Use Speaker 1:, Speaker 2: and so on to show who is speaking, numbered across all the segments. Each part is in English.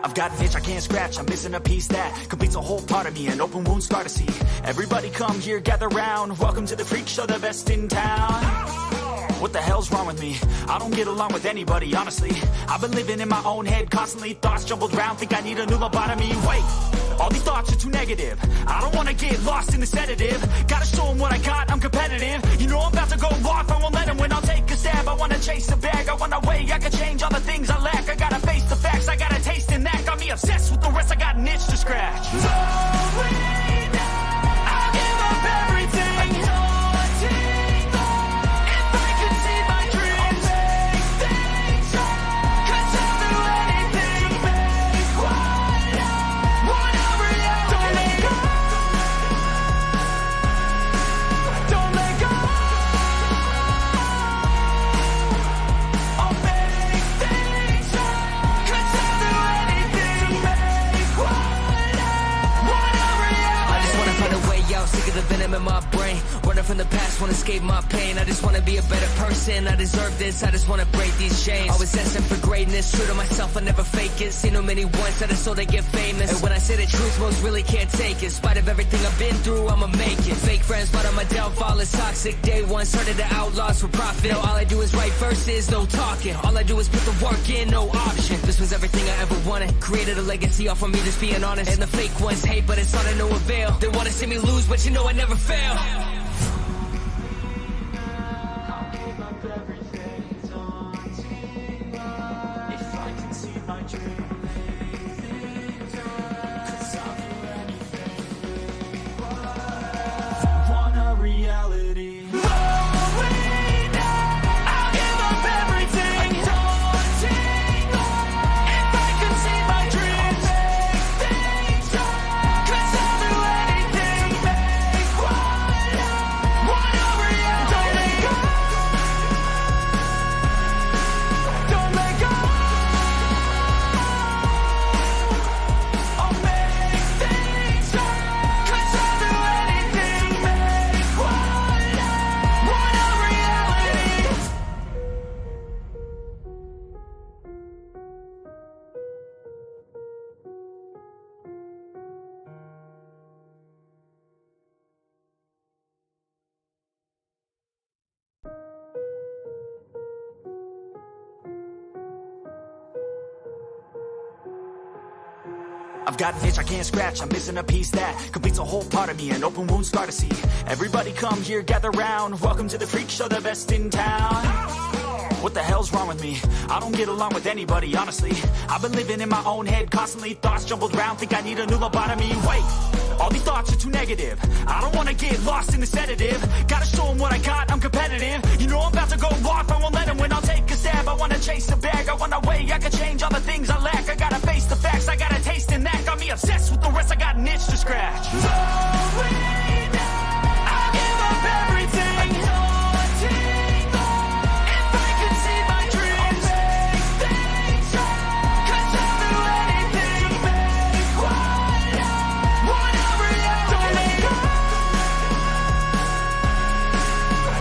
Speaker 1: I've got an itch I can't scratch, I'm missing a piece that completes a whole part of me, an open wound scar to see. Everybody come here, gather round, welcome to the freak show, the best in town. What the hell's wrong with me? I don't get along with anybody, honestly. I've been living in my own head constantly, thoughts jumbled round, think I need a new lobotomy. Wait, all these thoughts are too negative. I don't wanna get lost in the sedative. Gotta show them what I got, I'm competitive. You know I'm about to go off, I won't let them win, I'll take a stab. I wanna chase the bag, I wanna weigh, I can change all the things I lack. I gotta face the facts, I got a taste in that. Got me obsessed with the rest, I got an itch to scratch. I'll give up everything.
Speaker 2: The venom in my brain, running from the past, wanna escape my pain. I just wanna be a better person, I deserve this, I just wanna break these chains. Always asking for greatness, true to myself, I never fake it. Seen too many ones that are so they get famous. And when I say the truth, most really can't take it. In spite of everything I've been through, I'ma make it. Fake friends, but on my downfall is toxic. Day one, started the outlaws for profit. Now all I do is write verses, no talking. All I do is put the work in, no option. This was everything I ever wanted, created a legacy off of me, just being honest. And the fake ones hate, but it's all to no avail. They wanna see me lose, but you know I never fail.
Speaker 1: I'll give up everything, daunting, if I can see my dream. Cause I'll do anything, want a reality. I'll give up everything, daunting, if I can see my dreams. Cause I'll do anything, want a reality. Don't let go. I'll make things right. Cause I'll do anything, want a reality. I've got an itch I can't scratch, I'm missing a piece that completes a whole part of me, an open wound scar to see. Everybody come here, gather round, welcome to the freak show, the best in town. What the hell's wrong with me? I don't get along with anybody, honestly. I've been living in my own head constantly, thoughts jumbled round, think I need a new lobotomy. Wait, all these thoughts are too negative. I don't wanna get lost in the sedative. Gotta show them what I got, I'm competitive. You know I'm about to go off, I won't let them win, I'll take a stab. I wanna chase the bag, I wanna weigh, I can change all the things I lack. I gotta face the facts, I got a taste in that. Got me obsessed with the rest, I got an itch to scratch. I'll give up everything, daunting, if I can see my dreams. Cause I'll do anything, want a reality.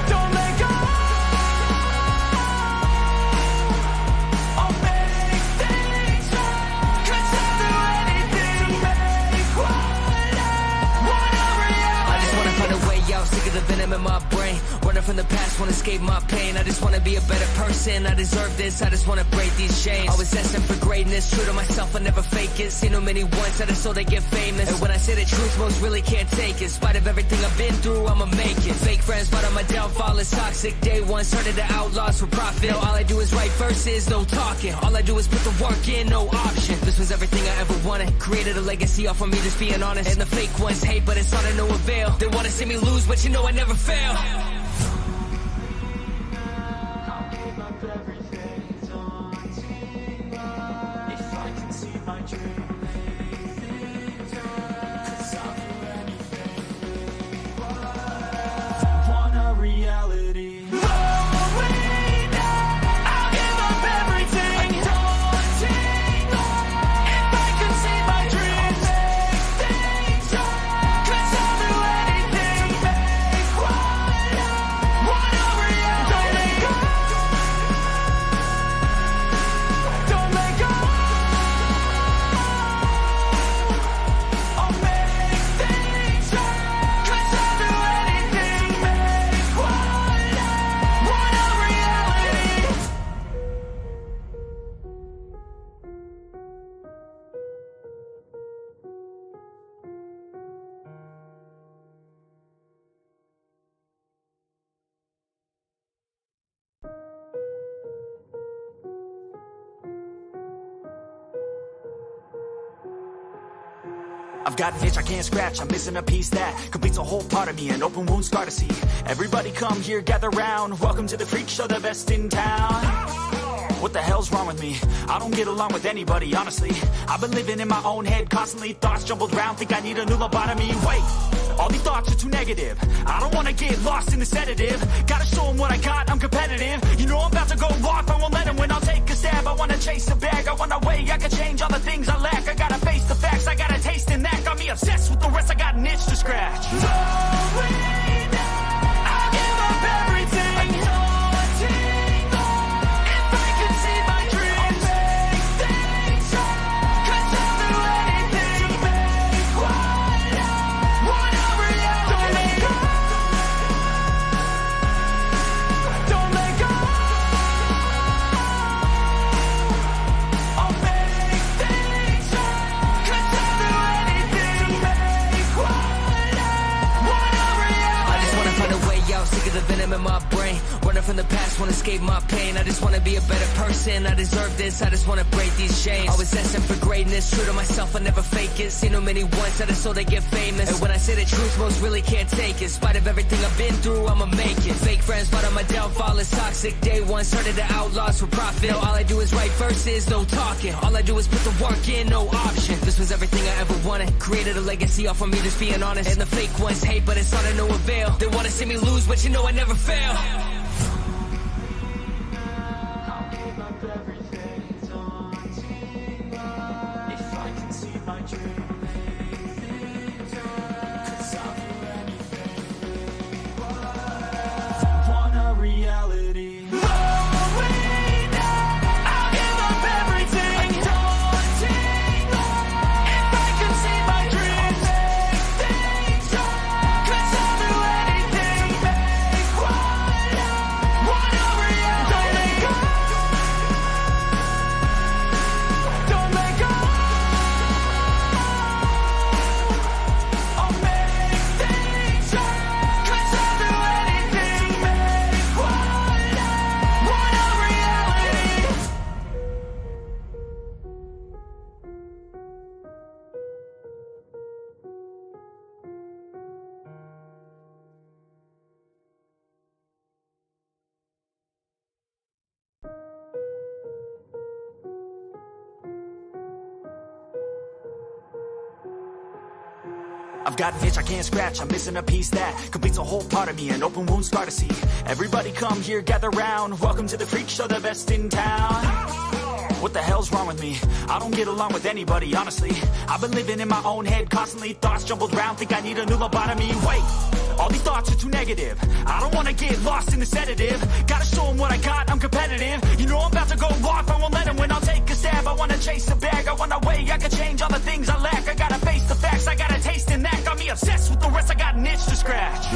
Speaker 1: Don't let go. I'll make things right. Cause I'll do anything, want a reality.
Speaker 2: I just wanna find a way out, sick of the venom in my brain. Running from the past, wanna escape my pain. I just wanna be a better person, I deserve this, I just wanna break these chains. Always asking for greatness, true to myself, I never fake it. Seen too many ones that are so they get famous. And when I say the truth, most really can't take it. In spite of everything I've been through, I'ma make it. Fake friends, but on my downfall is toxic. Day one, started the outlaws for profit. Now all I do is write verses, no talking. All I do is put the work in, no option. This was everything I ever wanted, created a legacy off of me, just being honest. And the fake ones hate, but it's all to no avail. They wanna see me lose, but you know I never fail.
Speaker 1: I'll give up everything, daunting, if I can see my dream. Cause I'll do anything, want a reality. I'll give up everything, daunting, if I can see my dreams. Cause I'll do anything, want a I've got an itch I can't scratch, I'm missing a piece that completes a whole part of me, an open wound scar to see. Everybody come here, gather round, welcome to the freak show, the best in town. What the hell's wrong with me? I don't get along with anybody, honestly. I've been living in my own head constantly, thoughts jumbled round, think I need a new lobotomy. Wait, all these thoughts are too negative. I don't wanna get lost in the sedative. Gotta show them what I got, I'm competitive. You know I'm about to go off, I won't let them win, I'll take a stab. I wanna chase a bag, I want a way I can change all the things I lack. I gotta face the facts, I got a taste in that. Got me obsessed with the rest, I got an itch to scratch. I'll give up everything.
Speaker 2: The venom in my brain, running from the past, wanna escape my pain. I just wanna be a better person, I deserve this, I just wanna break these chains. Always asking for greatness, true to myself, I never fake it. Seen too many once, that is so they get famous. And when I say the truth, most really can't take it. In spite of everything I've been through, I'ma make it. Fake friends, but on my downfall is toxic. Day one, started the outlaws for profit. Now all I do is write verses, no talking. All I do is put the work in, no option. This was everything I ever wanted, created a legacy off of me, just being honest. And the fake ones hate, but it's all to no avail. They wanna see me lose, but you know I never fail.
Speaker 1: I'll give up everything, daunting if I can see my dream. Cause I'll do anything. Want a reality. I'll give up everything, daunting if I can see my dream. Cause I'll do anything. I've got an itch I can't scratch, I'm missing a piece that completes a whole part of me, an open wound scar to see. Everybody come here, gather round, welcome to the freak show, the best in town. What the hell's wrong with me? I don't get along with anybody, honestly. I've been living in my own head constantly, thoughts jumbled round, think I need a new lobotomy. Wait, all these thoughts are too negative. I don't wanna get lost in the sedative. Gotta show them what I got, I'm competitive. You know I'm about to go off, I won't let them win, I'll take a stab. I wanna chase a bag, I want a way I can change all the things I lack. I gotta face the facts, I got a taste in that. Got me obsessed with the rest, I got an itch to scratch. I'll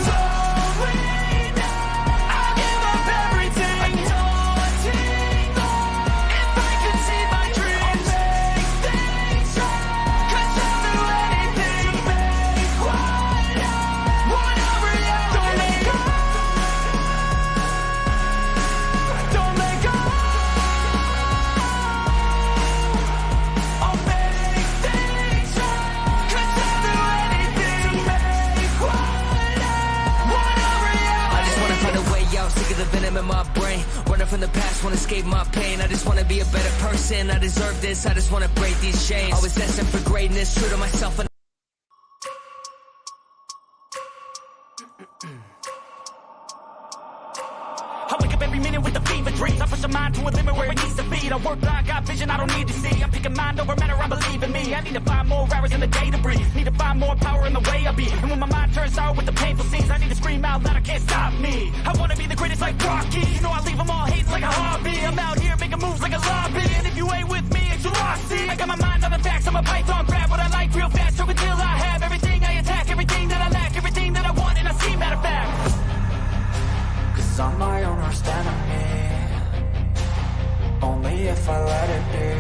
Speaker 1: give up everything, daunting if I can see my dream. Cause I'll do anything to make one a reality. Don't let go. I'll make things right. Cause I'll do anything to make one a reality.
Speaker 2: I just wanna find a way out, sick of the venom in my brain. Running from the past, wanna escape my pain. I just wanna be a better person, I deserve this, I just wanna break these chains. Always asking for greatness, true to myself.
Speaker 1: I wake up every minute with the fever dreams. I push my mind to a limit where it needs to be. I work blind, got vision I don't need to see. I'm picking mind over matter, I believe in me. I need to find more hours in the day to breathe. Need to find more power in the way I be. And when my mind turns sour with the painful scenes, I need to scream out loud, I can't stop me. I wanna be the greatest like Rocky. You know I leave them all hating like a hobby. I'm out here making moves like a lobby. And if you ain't with me, it's your loss. See, I got my mind on the facts, I'm a python, grab what I like real fast. So until I have everything I attack, everything that I lack, everything that I want, and I see, matter of fact. Cause I'm my own worst enemy. Only if I let it be.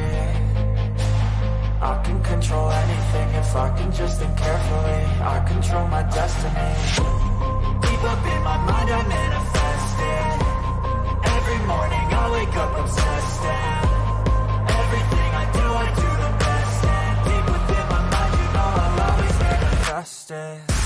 Speaker 1: I can control anything if I can just think carefully. I control my destiny. Deep up in my mind I manifest it. Every morning I wake up obsessed and everything I do the best. And deep within my mind you know I'll always manifested.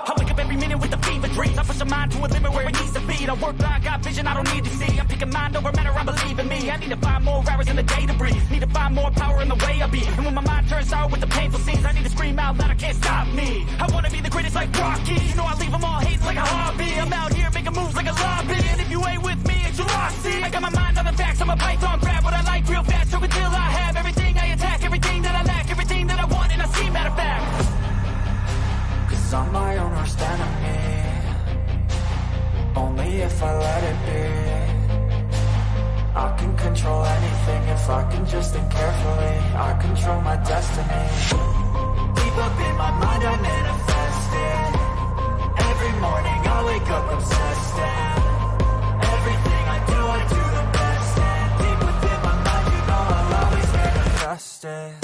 Speaker 3: I wake up every minute with the fever dreams. I push my mind to a limit where it needs to be. I work blind, got vision I don't need to see. I'm picking mind over matter, I believe in me. I need to find more hours in the day to breathe. Need to find more power in the way I be. And when my mind turns sour with the painful scenes, I need to scream out loud, I can't stop me. I wanna be the greatest like Rocky. You know I leave them all hating like a hobby. I'm out here making moves like a lobby. And if you ain't with me, it's your loss. See, I got my mind on the facts, I'm a python, grab what I like real fast. So until I have everything I attack, everything that I lack, everything that I want, and I see matter of fact.
Speaker 1: Cause I'm my own worst enemy. Only if I let it be. I can control anything if I can just think carefully. I control my destiny. Deep up in my mind I manifest it. Every morning I wake up obsessed and everything I do the best. And deep within my mind you know I'll always manifest it.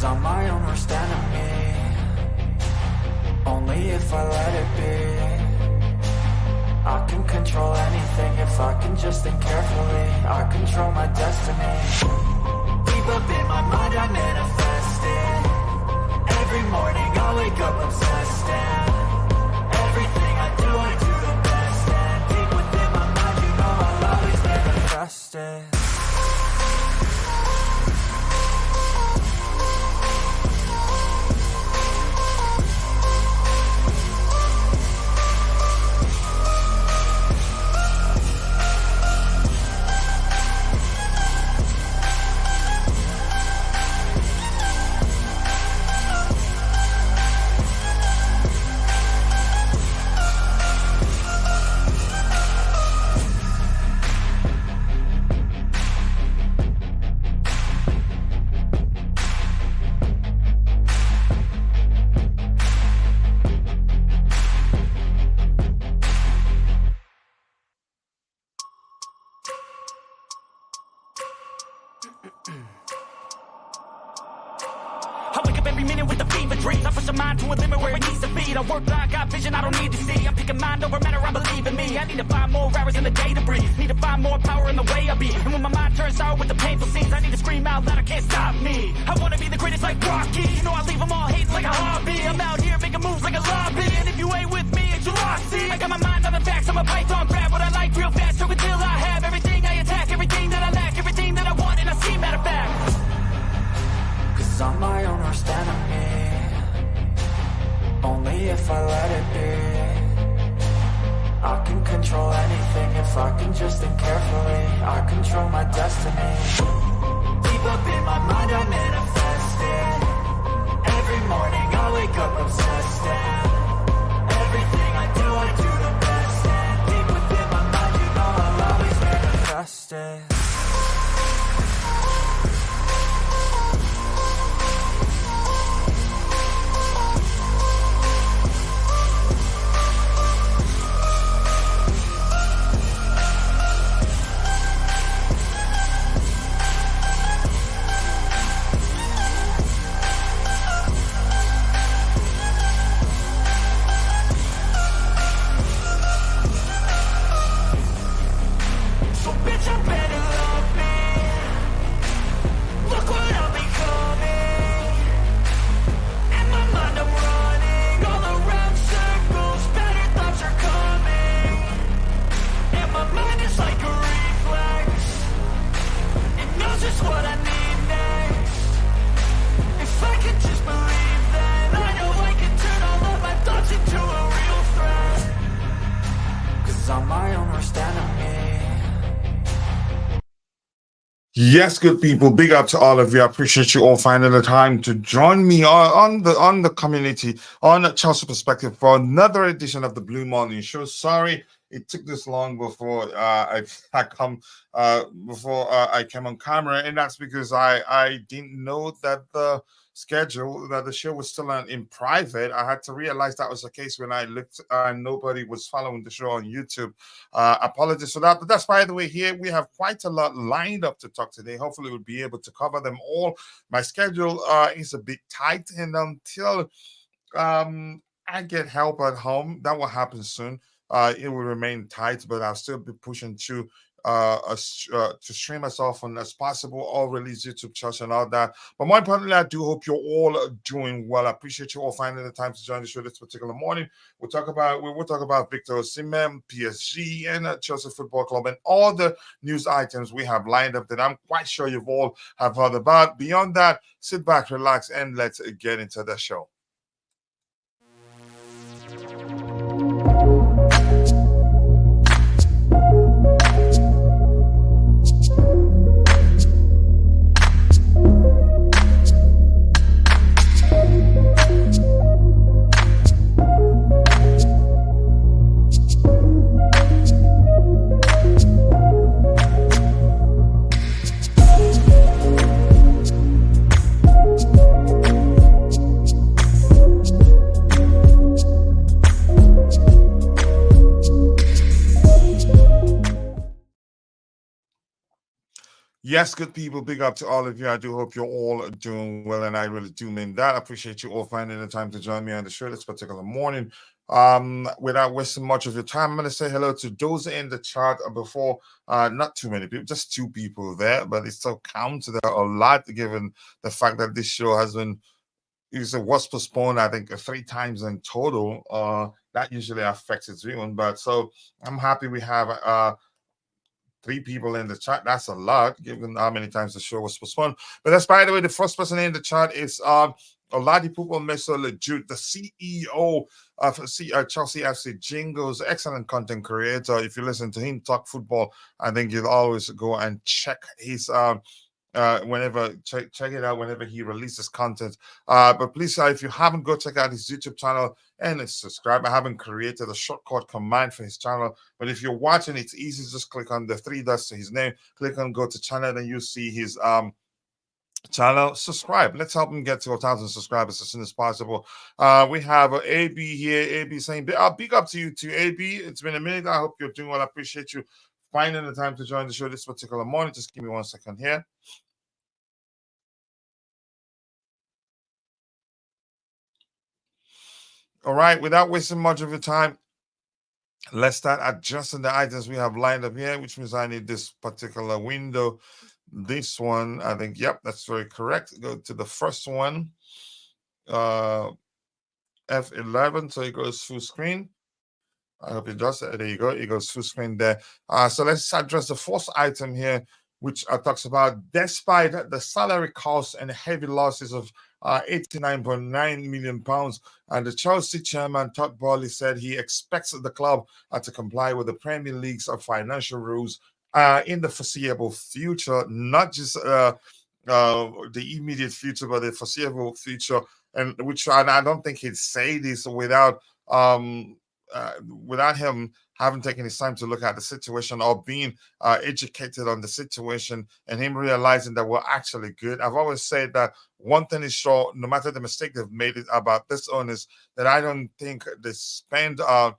Speaker 1: I'm my own worst enemy. Only if I let it be. I can control anything if I can just think carefully. I control my destiny. Deep up in my mind I manifest it. Every morning I wake up obsessed and everything I do the best. And deep within my mind you know I'll always manifest it.
Speaker 3: I wake up every minute with the fever dreams. I push my mind to a limit where it needs to be. I work blind, got vision I don't need to see. I'm picking mind over matter, I believe in me. I need to find more hours in the day to breathe. Need to find more power in the way I be. And when my mind turns sour with the painful scenes, I need to scream out loud, I can't stop me. I wanna be the greatest like Rocky. You know I leave them all hating like a hobby. I'm out here making moves like a lobby. And if you ain't with me, it's your loss. See, I got my mind on the facts, I'm a python, grab what I like real fast. Stroke until I have everything I attack, everything that I lack, everything that I want, and I see, matter of fact.
Speaker 1: Cause I'm my own worst enemy. Only if I let it be. I can control anything if I can just think carefully. I control my destiny. Deep up in my mind I manifest it. Every morning I wake up obsessed and everything I do the best. And deep within my mind you know I'll always manifest it.
Speaker 4: Yes, good people. Big up to all of you. I appreciate you all finding the time to join me on the community on Chelsea Perspective for another edition of the Blue Morning Show. Sorry it took this long before I came on camera, and that's because I didn't know that the schedule that the show was still in private. I had to realize that was the case when I looked and nobody was following the show on YouTube. Apologies for that, but that's by the way. Here we have quite a lot lined up to talk today. Hopefully we'll be able to cover them all. My schedule is a bit tight, and until I get help at home, that will happen soon. It will remain tight, but I'll still be pushing to stream as often as possible, or release YouTube chats and all that. But more importantly, I do hope you're all doing well. I appreciate you all finding the time to join the show this particular morning. We'll talk about Victor Osimhen, PSG, and Chelsea Football Club, and all the news items we have lined up that I'm quite sure you've all have heard about. Beyond that, sit back, relax, and let's get into the show. Yes, good people. Big up to all of you. I do hope you're all doing well, and I really do mean that. I appreciate you all finding the time to join me on the show this particular morning. Without wasting much of your time, I'm going to say hello to those in the chat before. Not too many people, just 2 people there, but it still counts. There are a lot, given the fact that this show was postponed, I think, 3 times in total. That usually affects its viewing, but so I'm happy we have 3 people in the chat. That's a lot, given how many times the show was postponed. But that's, by the way, the first person in the chat is Oladipupo Meso-Lejut, the CEO of Chelsea FC Jingles, excellent content creator. If you listen to him talk football, I think you'll always go and check his check it out whenever he releases content. But please, if you haven't, go check out his YouTube channel and subscribe. I haven't created a shortcut command for his channel, but if you're watching, it's easy. Just click on the 3 dots to his name, click on go to channel, and you see his channel. Subscribe. Let's help him get to 1,000 subscribers as soon as possible. We have AB here. AB saying big up to you too, AB. It's been a minute. I hope you're doing well. I appreciate you finding the time to join the show this particular morning. Just give me 1 second here. All right, without wasting much of your time, let's start adjusting the items we have lined up here, which means I need this particular window. This one, I think, yep, that's very correct. Go to the first one, uh, F11, so it goes full screen. I hope it does. There you go. It goes full screen there. So let's address the fourth item here, which talks about despite the salary costs and heavy losses of 89.9 million pounds, and the Chelsea chairman Todd Boehly said he expects the club to comply with the Premier League's financial rules in the foreseeable future, not just the immediate future, but the foreseeable future. And which I don't think he'd say this um, without him having taken his time to look at the situation or being educated on the situation and him realizing that we're actually good. I've always said that one thing is sure, no matter the mistake they've made it about this owners, that I don't think they spend to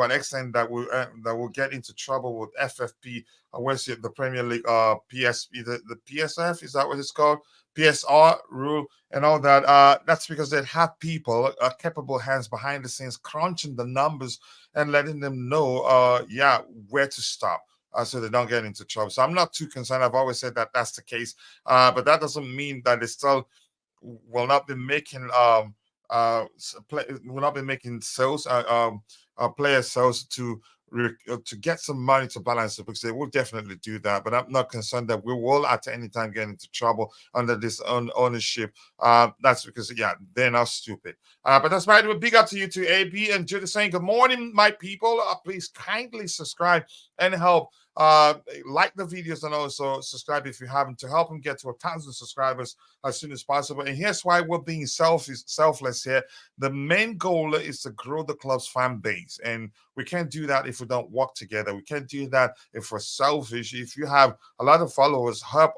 Speaker 4: an extent that will get into trouble with FFP. Where's the Premier League? PSP, the PSF, is that what it's called? PSR rule and all that. That's because they have people, capable hands behind the scenes, crunching the numbers and letting them know, yeah, where to stop. So they don't get into trouble. So I'm not too concerned. I've always said that that's the case, but that doesn't mean that they still will not be making will not be making sales player sales to get some money to balance it, because they will definitely do that. But I'm not concerned that we will at any time get into trouble under this ownership. That's because, yeah, they're not stupid. But that's right. Big up to you too, AB and Judy, saying good morning, my people. Please kindly subscribe and help. Like the videos and also subscribe if you haven't, to help them get to 1,000 subscribers as soon as possible. And here's why we're being selfless here. The main goal is to grow the club's fan base, and we can't do that if we don't work together. We can't do that if we're selfish. If you have a lot of followers, help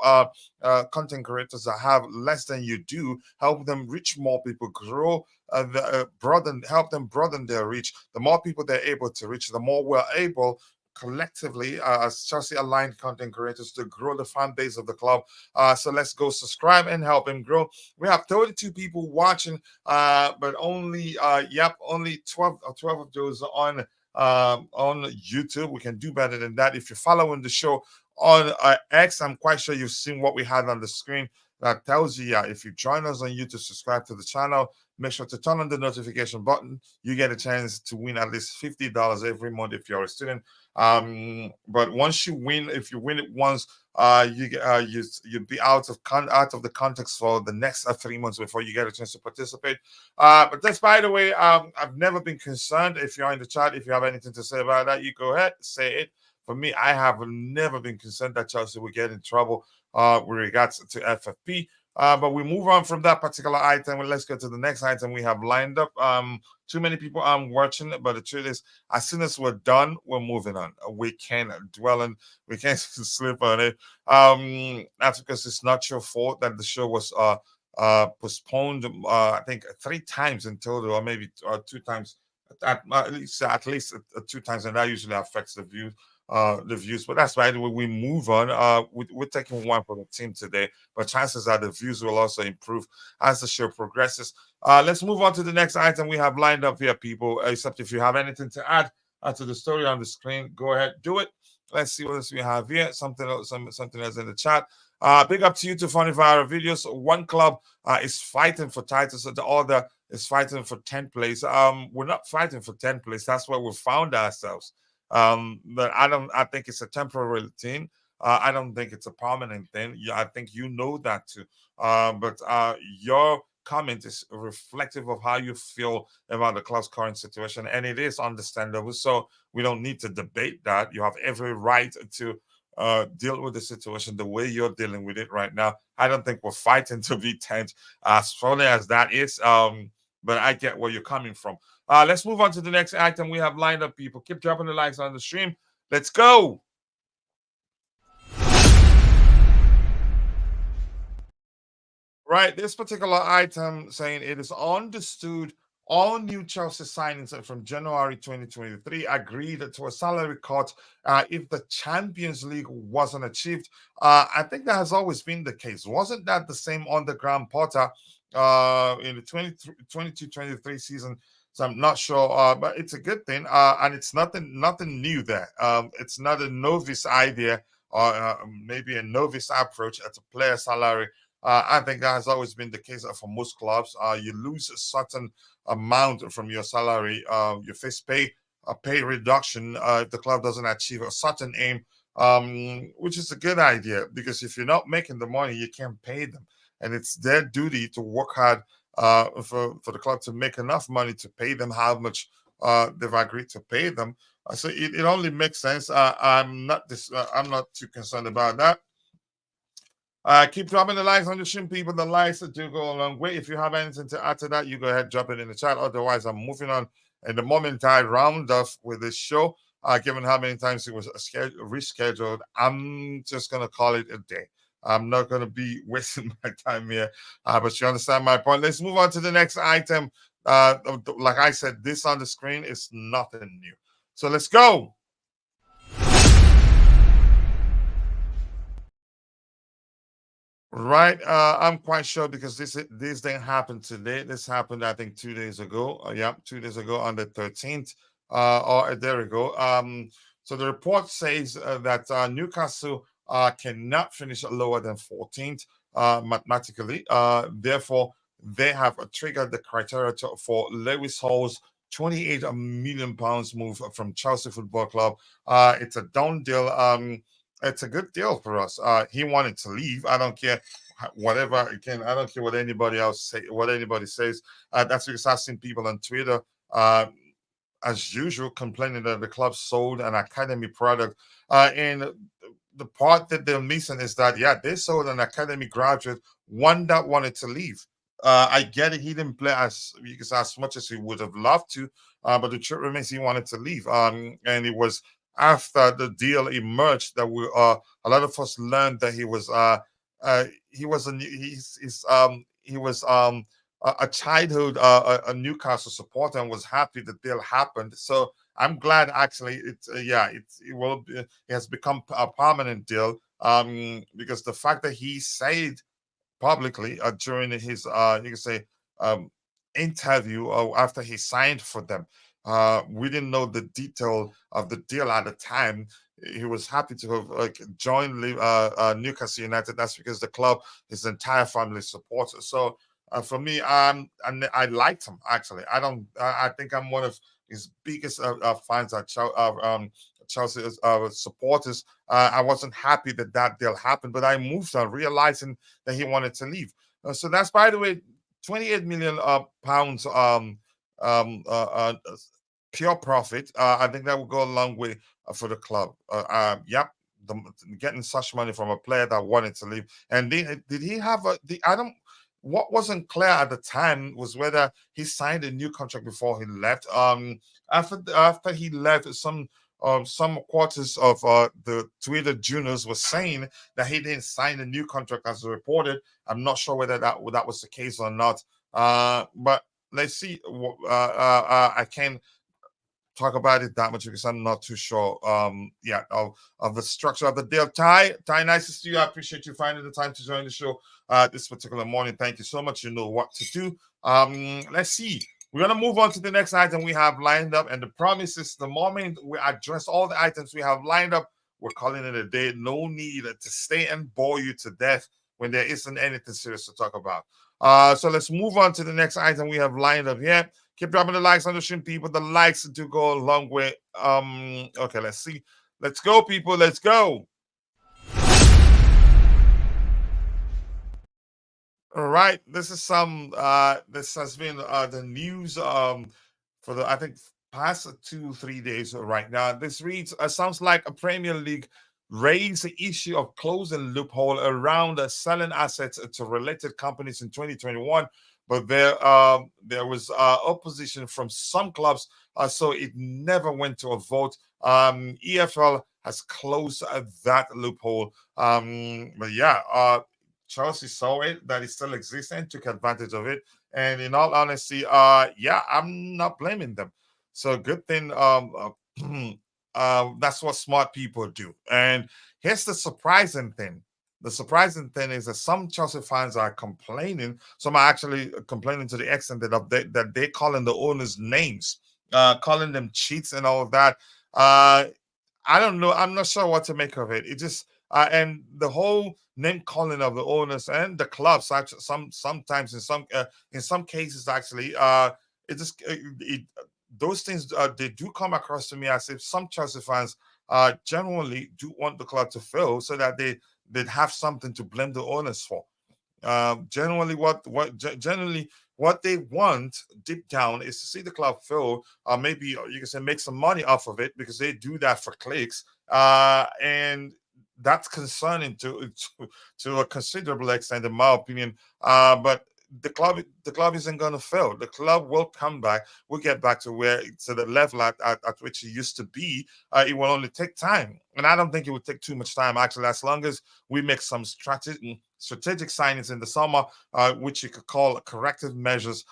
Speaker 4: content creators that have less than you do, help them reach more people, grow help them broaden their reach. The more people they're able to reach, the more we're able collectively as Chelsea aligned content creators to grow the fan base of the club. So let's go subscribe and help him grow. We have 32 people watching, but only only 12 of those on YouTube. We can do better than that. If you're following the show on X, I'm quite sure you've seen what we had on the screen. That tells you, yeah, if you join us on YouTube, subscribe to the channel, make sure to turn on the notification button. You get a chance to win at least $50 every month if you're a student. But once you win, if you win it once, you'd be out of the context for the next 3 months before you get a chance to participate. But that's, by the way, I've never been concerned. If you're in the chat, if you have anything to say about that, you go ahead, say it. For me, I have never been concerned that Chelsea will get in trouble with regards to FFP. But we move on from that particular item. Well, let's go to the next item we have lined up. Too many people are watching it, but the truth is, as soon as we're done, we're moving on. We can't dwell on, we can't sleep on it. That's because it's not your fault that the show was postponed. I think 3 times in total, or maybe 2 times. At least 2 times, and that usually affects the views. But that's why we move on. We're taking one for the team today, but chances are the views will also improve as the show progresses. Let's move on to the next item we have lined up here, people. Except if you have anything to add to the story on the screen, go ahead, do it. Let's see what else we have here. Something else in the chat. Big up to you to Funny Viral Videos. One club is fighting for titles, so the other is fighting for 10th place. We're not fighting for 10th place. That's where we found ourselves. But I think it's a temporary thing. I don't think it's a permanent thing. Yeah, I think you know that too. But your comment is reflective of how you feel about the club's current situation, and it is understandable. So we don't need to debate that. You have every right to deal with the situation the way you're dealing with it right now. I don't think we're fighting to be 10th, as funny as that is. But I get where you're coming from. Let's move on to the next item we have lined up, people. Keep dropping the likes on the stream. Let's go. Right, this particular item saying it is understood all new Chelsea signings from January 2023 agreed to a salary cut if the Champions League wasn't achieved. I think that has always been the case. Wasn't that the same underground Potter in the 22-23 season? So I'm not sure, but it's a good thing, and it's nothing new there. It's not a novice idea or maybe a novice approach at a player salary. I think that has always been the case for most clubs. You lose a certain amount from your salary. You face a pay reduction if the club doesn't achieve a certain aim, which is a good idea because if you're not making the money, you can't pay them, and it's their duty to work hard for the club to make enough money to pay them how much they've agreed to pay them. So it only makes sense. I'm not too concerned about that. Keep dropping the likes on the stream, people. The likes do go a long way. If you have anything to add to that, you go ahead, drop it in the chat. Otherwise, I'm moving on. And the moment I round off with this show, given how many times it was rescheduled, I'm just going to call it a day. I'm not going to be wasting my time here. But you understand my point. Let's move on to the next item. Like I said, this on the screen is nothing new. So let's go. Right, I'm quite sure because this didn't happen today. This happened, I think, 2 days ago. Yeah, 2 days ago on the 13th, or a day ago. So the report says that Newcastle cannot finish lower than 14th mathematically. Therefore, they have triggered the criteria for Lewis Hall's 28 million pounds move from Chelsea Football Club. It's a done deal. It's a good deal for us. He wanted to leave. I don't care whatever. Again, I don't care what anybody else say. What anybody says. That's because I've seen people on Twitter, as usual, complaining that the club sold an academy product. And the part that they're missing is that they sold an academy graduate, one that wanted to leave. I get it. He didn't play as much as he would have loved to, but the truth remains he wanted to leave. And it was after the deal emerged that we a lot of us learned that he was a childhood a Newcastle supporter and was happy the deal happened. So I'm glad actually it has become a permanent deal because the fact that he said publicly during his you can say interview after he signed for them. We didn't know the detail of the deal at the time. He was happy to have joined Newcastle United. That's because the club, his entire family supports it. So for me, I liked him actually. I think I'm one of his biggest fans at Chelsea supporters. I wasn't happy that deal happened, but I moved on realizing that he wanted to leave. So that's, by the way, 28 million pounds pure profit. I think that will go a long way for the club. Getting such money from a player that wanted to leave. And did he have what wasn't clear at the time was whether he signed a new contract before he left. After he left, some quarters of the Twitter juniors were saying that he didn't sign a new contract as reported. I'm not sure whether that was the case or not. But let's see. I can't talk about it that much because I'm not too sure of the structure of the deal. Ty, nice to see you. I appreciate you finding the time to join the show this particular morning. Thank you so much. You know what to do. Let's see. We're going to move on to the next item we have lined up. And the promise is the moment we address all the items we have lined up, we're calling it a day. No need to stay and bore you to death when there isn't anything serious to talk about. So let's move on to the next item we have lined up here. Keep dropping the likes on the stream, people. The likes do go a long way. Okay, let's see. Let's go, people. Let's go. All right. This is this has been the news for the, I think, past 2-3 days right now. This reads, sounds like a Premier League raised the issue of closing loophole around selling assets to related companies in 2021. But there was opposition from some clubs, so it never went to a vote. EFL has closed that loophole. But Chelsea saw it, that it still exists, and took advantage of it. And in all honesty, I'm not blaming them. So good thing. That's what smart people do. And here's the surprising thing. the surprising thing is that some Chelsea fans are complaining. Some are actually complaining to the extent that they're calling the owners names, calling them cheats and all of that. I don't know. I'm not sure what to make of it. It just and the whole name calling of the owners and the clubs. Actually, sometimes in some cases actually, it just those things they do come across to me as if some Chelsea fans genuinely do want the club to fail so that they'd have something to blame the owners for. Generally what they want deep down is to see the club fail, or maybe you can say make some money off of it because they do that for clicks, and that's concerning to a considerable extent, in my opinion. But the club isn't going to fail. The club will come back. We'll get back to the level at which it used to be. It will only take time, and I don't think it would take too much time actually, as long as we make some strategic signings in the summer, which you could call corrective measures.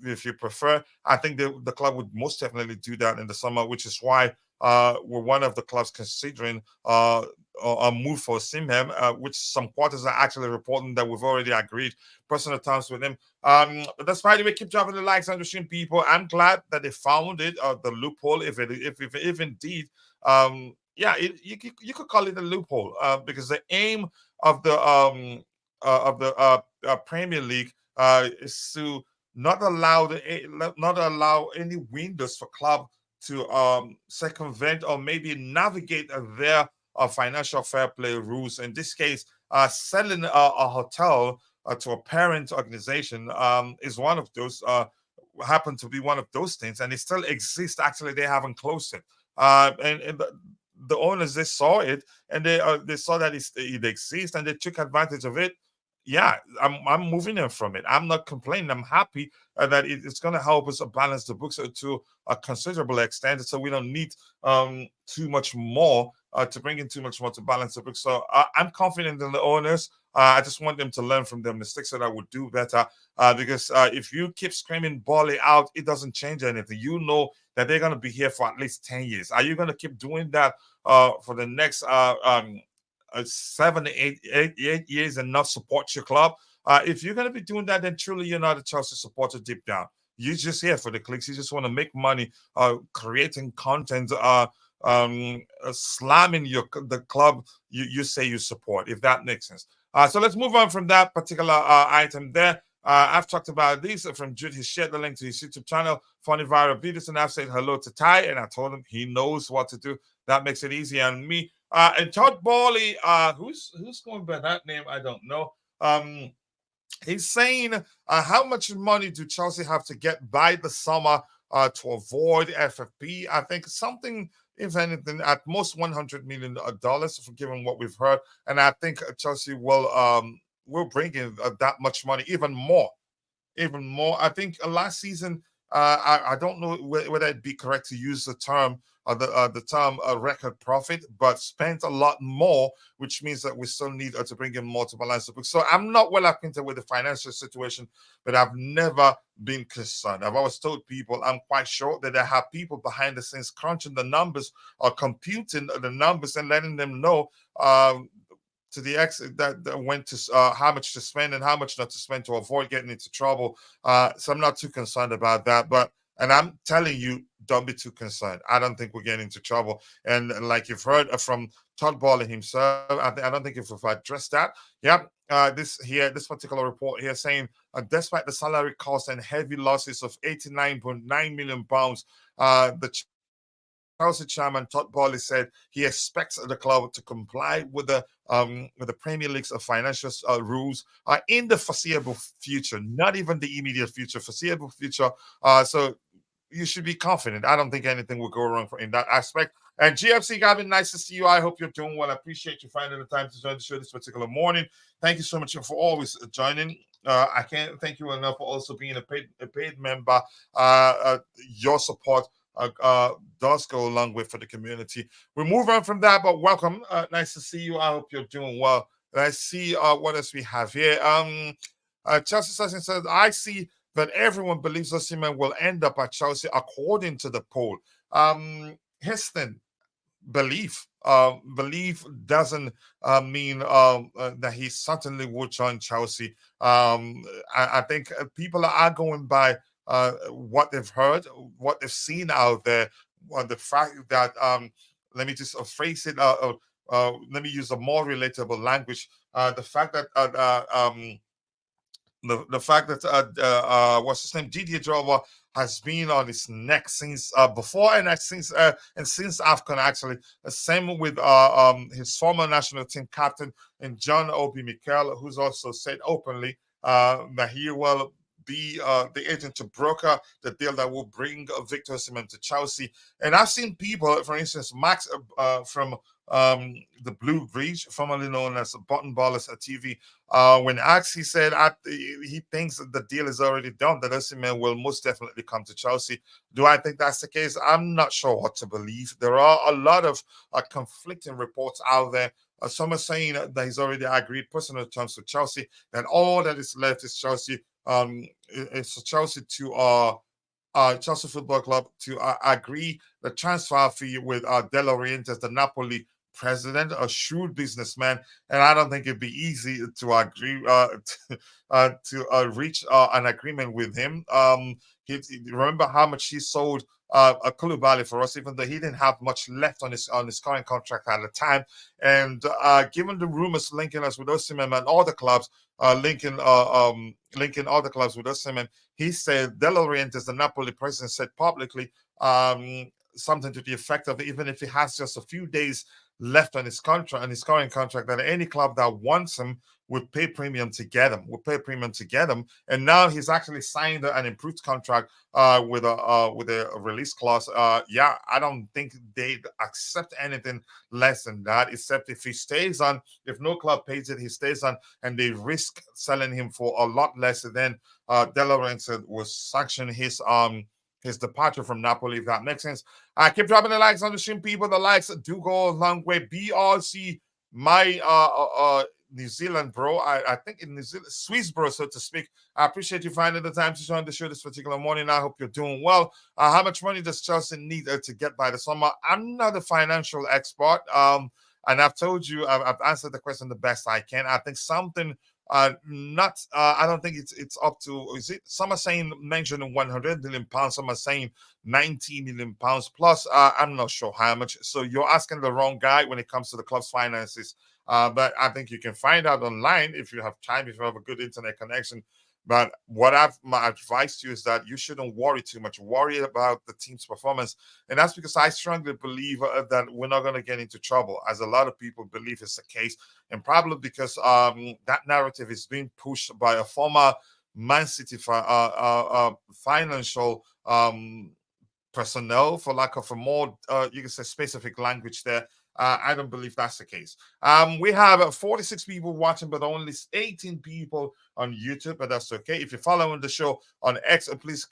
Speaker 4: If you prefer, I think the club would most definitely do that in the summer, which is why we're one of the clubs considering a move for Osimhen, which some quarters are actually reporting that we've already agreed personal terms with him. But that's by the way, keep dropping the likes on the stream, people. I'm glad that they found it, the loophole, if indeed, yeah, you could call it a loophole, because the aim of the Premier League is to not allow any windows for club to circumvent or maybe navigate their financial fair play rules. In this case, selling a hotel to a parent organization is one of those. Happen to be one of those things, and it still exists. Actually, they haven't closed it, and the owners, they saw it, and they saw that it exists, and they took advantage of it. Yeah, I'm moving them from it. I'm not complaining. I'm happy that it's going to help us balance the books to a considerable extent, so we don't need too much more to bring in too much more to balance the books. So I'm confident in the owners. I just want them to learn from their mistakes so that we'll do better. Because if you keep screaming ball it out, it doesn't change anything. You know that they're going to be here for at least 10 years. Are you going to keep doing that for the next 7, 8 years and not support your club? If you're going to be doing that, then truly you're not a Chelsea supporter deep down. You're just here for the clicks. You just want to make money, creating content, slamming the club you say you support, if that makes sense. So let's move on from that particular item there. I've talked about this from Jude. He shared the link to his YouTube channel, Funny Viral Videos, and I've said hello to Ty, and I told him he knows what to do. That makes it easy on me. And Todd Bowley, who's going by that name? I don't know. He's saying, how much money do Chelsea have to get by the summer to avoid FFP? I think something, if anything, at most $100 million, for given what we've heard. And I think Chelsea will bring in that much money, even more. I think last season, I don't know whether it'd be correct to use the term record profit, but spent a lot more, which means that we still need to bring in more to balance the book. So I'm not well acquainted with the financial situation, but I've never been concerned. I've always told people I'm quite sure that I have people behind the scenes crunching the numbers or computing the numbers and letting them know to the extent that went to how much to spend and how much not to spend to avoid getting into trouble. So I'm not too concerned about that. And I'm telling you, don't be too concerned. I don't think we're getting into trouble. And like you've heard from Todd Bowley himself, I don't think if we've addressed that. Yep. This particular report here saying, despite the salary costs and heavy losses of £89.9 million, the Chelsea chairman Todd Bowley said he expects the club to comply with the Premier League's financial rules in the foreseeable future, not even the immediate future, foreseeable future. So you should be confident. I don't think anything will go wrong in that aspect. And GFC, Gavin, nice to see you. I hope you're doing well. I appreciate you finding the time to join the show this particular morning. Thank you so much for always joining. I can't thank you enough for also being a paid member. Your support does go a long way for the community. We move on from that, but welcome. Nice to see you. I hope you're doing well. Let's see what else we have here. Chelsea Session says, I see that everyone believes Osimhen will end up at Chelsea according to the poll. His thing, belief. belief doesn't mean that he certainly would join Chelsea. I think people are going by what they've heard, what they've seen out there, the fact that let me just phrase it. Let me use a more relatable language. The fact that the fact that what's his name, Didier Drogba has been on his neck since before and since AFCON actually. Same with his former national team captain and John Obi Mikel, who's also said openly that he will be the agent to broker the deal that will bring Victor Osimhen to Chelsea. And I've seen people, for instance, Max from the Blue Breach, formerly known as Button Ballers at TV, when asked, he said he thinks that the deal is already done, that Osimhen will most definitely come to Chelsea. Do I think that's the case? I'm not sure what to believe. There are a lot of conflicting reports out there. Some are saying that he's already agreed personal terms with Chelsea, and all that is left is Chelsea. It's Chelsea to Chelsea Football Club to agree the transfer fee with De Laurentiis, the Napoli president, a shrewd businessman, and I don't think it'd be easy to agree to reach an agreement with him. Remember how much he sold a Koulibaly for us, even though he didn't have much left on his current contract at the time. And given the rumors linking us with Osimhen and all the clubs, linking all the clubs with Osimhen, he said De Laurentiis, the Napoli president, said publicly something to the effect of, even if he has just a few days left on his contract, on his current contract, that any club that wants him would pay premium to get him. And now he's actually signed an improved contract with a release clause. Yeah, I don't think they'd accept anything less than that, except if he stays on, if no club pays it, he stays on, and they risk selling him for a lot less than De Laurentiis will sanction his departure from Napoli, if that makes sense. Keep dropping the likes on the stream, people. The likes do go a long way. BRC, my New Zealand bro, I think in New Zealand, Swiss bro, so to speak. I appreciate you finding the time to join the show this particular morning. I hope you're doing well. How much money does Chelsea need to get by the summer? I'm not a financial expert, and I've told you, I've answered the question the best I can. I think something I don't think it's up to, is it, some are saying mentioning 100 million pounds, some are saying 90 million pounds plus. I'm not sure how much, so you're asking the wrong guy when it comes to the club's finances. But I think you can find out online if you have time, if you have a good internet connection. But my advice to you is that you shouldn't worry too much. Worry about the team's performance. And that's because I strongly believe that we're not going to get into trouble, as a lot of people believe is the case. And probably because that narrative is being pushed by a former Man City financial personnel, for lack of a more, you can say, specific language there. I don't believe that's the case. We have 46 people watching, but only 18 people on YouTube, but that's okay. If you're following the show on X, please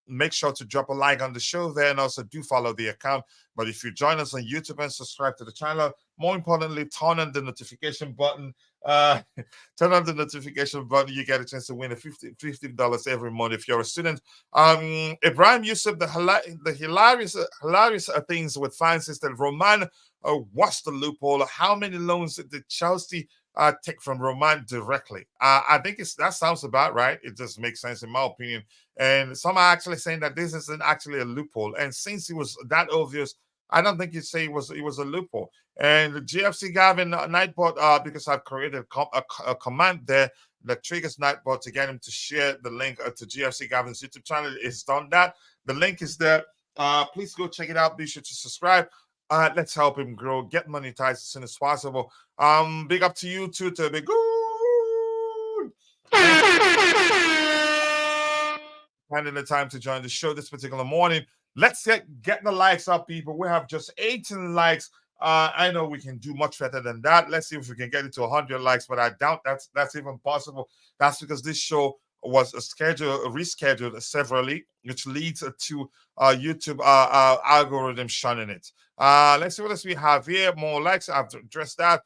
Speaker 4: make sure to drop a like on the show there, and also do follow the account. But if you join us on YouTube and subscribe to the channel, more importantly, turn on the notification button. Turn on the notification button. You get a chance to win $50 every month if you're a student. Ibrahim Yusuf, the hilarious things with fans is that Roman, what's the loophole? How many loans did Chelsea take from Roman directly? I think that sounds about right. It just makes sense in my opinion. And some are actually saying that this isn't actually a loophole. And since it was that obvious, I don't think you'd say it was a loophole. And the GFC Gavin Nightbot, because I've created a command there that triggers Nightbot to get him to share the link to GFC Gavin's YouTube channel. It's done that. The link is there. Please go check it out. Be sure to subscribe. Let's help him grow, get monetized as soon as possible. Big up to you too, to be good. Finding the time to join the show this particular morning. Let's get the likes up, people. We have just 18 likes. I know we can do much better than that. Let's see if we can get it to 100 likes, but I doubt that's even possible. That's because this show was rescheduled severally, which leads to YouTube algorithm shunning it. Let's see what else we have here. More likes. I've addressed that.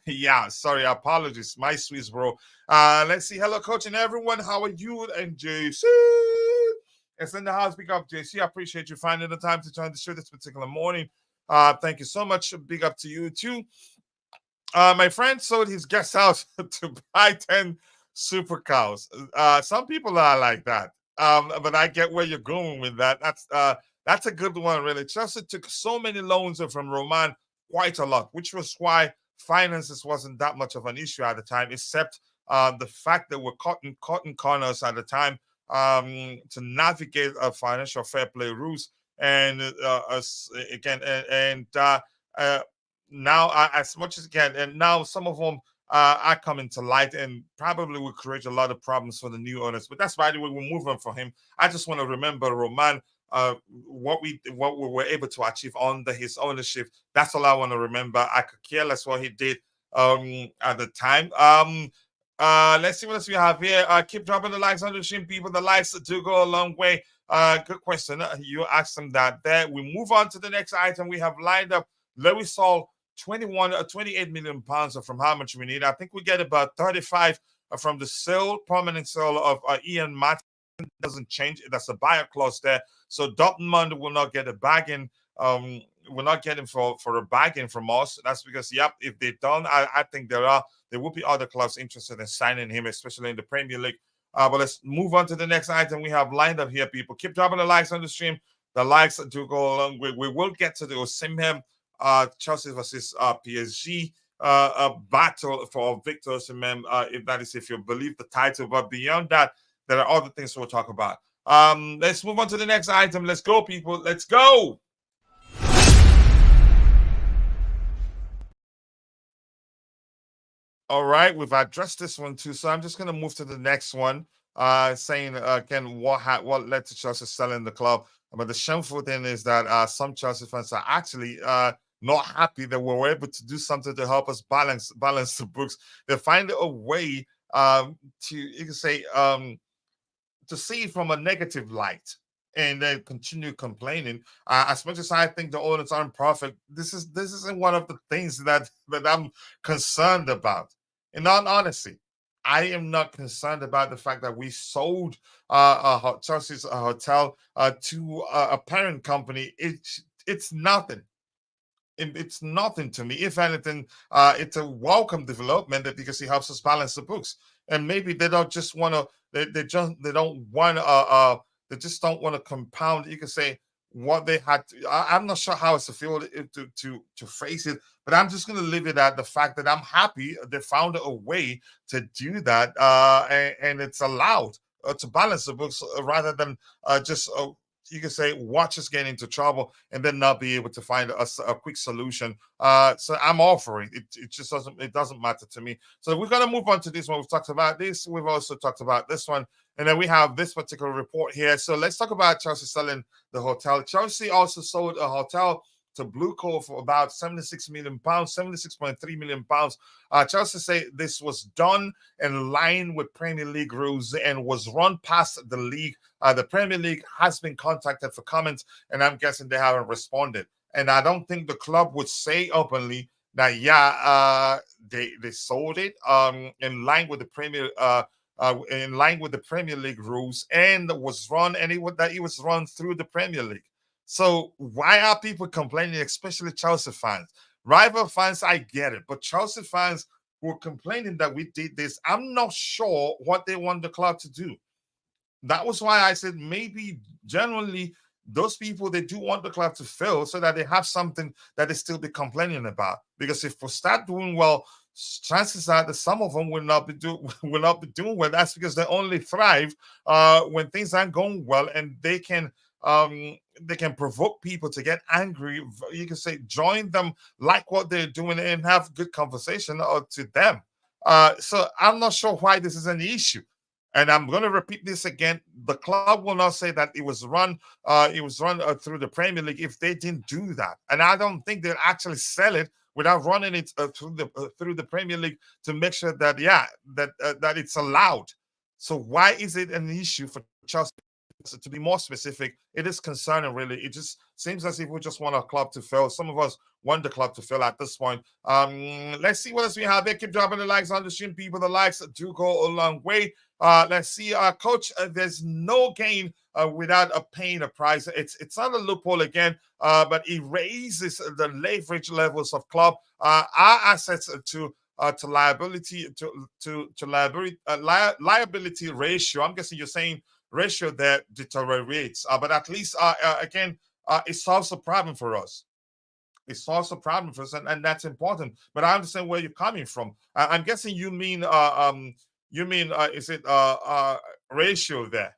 Speaker 4: Yeah, sorry, apologies, my Swiss bro. Let's see. Hello, coach and everyone. How are you? And JC, it's in the house. Pick up, JC. I appreciate you finding the time to join the show this particular morning. Thank you so much. Big up to you too. My friend sold his guest house to buy 10 super cows. Some people are like that. But I get where you're going with that. That's a good one, really. Chelsea took so many loans from Roman, quite a lot, which was why finances wasn't that much of an issue at the time, except the fact that we're cutting corners at the time to navigate financial fair play rules. And again, uh, now as much as can, and now some of them are coming to light and probably will create a lot of problems for the new owners. But that's, by the way, we're moving for him. I just want to remember Roman, what we were able to achieve under his ownership. That's all I want to remember. I could care less what he did at the time. Let's see what else we have here. Keep dropping the likes on the stream, people. The likes do go a long way. Good question. You asked them that. There, we move on to the next item we have lined up. Lewis Hall, 28 million pounds from how much we need. I think we get about 35 from the sale, permanent sale of Ian Martin. Doesn't change. That's a buyer clause there. So Dortmund will not get a bargain. We're not getting for a bargain from us. That's because, yep, if they don't, I think there will be other clubs interested in signing him, especially in the Premier League. But let's move on to the next item we have lined up here, people. Keep dropping the likes on the stream. The likes do go along. We will get to the Osimhen Chelsea versus PSG a battle for Victor Osimhen, if you believe the title. But beyond that, there are other things we'll talk about. Let's move on to the next item. Let's go, people. Let's go. All right, we've addressed this one too, so I'm just going to move to the next one. Saying again, what led to Chelsea selling the club? But the shameful thing is that some Chelsea fans are actually not happy that we were able to do something to help us balance the books. They find a way to, you can say, to see it from a negative light and then continue complaining. As much as I think the owners aren't perfect, this isn't one of the things that I'm concerned about. In all honesty, I am not concerned about the fact that we sold Chelsea's hotel to a parent company. It's nothing. It's nothing to me. If anything, it's a welcome development because it helps us balance the books. And maybe they don't just want to. They don't want to. They just don't want to compound. You can say what they had. I'm not sure how it's to feel to phrase it, but I'm just going to leave it at the fact that I'm happy they found a way to do that, and it's allowed to balance the books rather than just you can say watch us get into trouble and then not be able to find a quick solution. So I'm all for it. It just doesn't matter to me. So we're going to move on to this one. We've talked about this. We've also talked about this one. And then we have this particular report here. So let's talk about Chelsea selling the hotel. Chelsea also sold a hotel to Blue Co for about £76 million, £76.3 million. Chelsea say this was done in line with Premier League rules and was run past the league. The Premier League has been contacted for comments, and I'm guessing they haven't responded. And I don't think the club would say openly that, they sold it in line with the Premier League rules and it was run through the Premier League. So why are people complaining, especially Chelsea fans? Rival fans, I get it, but Chelsea fans who are complaining that we did this, I'm not sure what they want the club to do. That was why I said maybe generally those people, they do want the club to fail so that they have something that they still be complaining about. Because if we start doing well, chances are that some of them will not be doing well. That's because they only thrive when things aren't going well, and they can provoke people to get angry. You can say join them, like what they're doing, and have good conversation to them. So I'm not sure why this is an issue. And I'm going to repeat this again. The club will not say that it was run through the Premier League if they didn't do that. And I don't think they'll actually sell it without running it through the Premier League to make sure that that it's allowed. So why is it an issue for Chelsea to be more specific, it is concerning, really. It just seems as if we just want our club to fail. Some of us want the club to fail at this point. Let's see what else we have here. Keep dropping the likes on the stream, people. The likes do go a long way. Let's see, Coach. There's no gain without paying a price. It's not a loophole again, but it raises the leverage levels of club. Our assets to liability liability ratio. I'm guessing you're saying ratio that deteriorates, but at least again, it solves a problem for us. It solves a problem for us, and that's important. But I understand where you're coming from. I'm guessing you mean is it ratio there?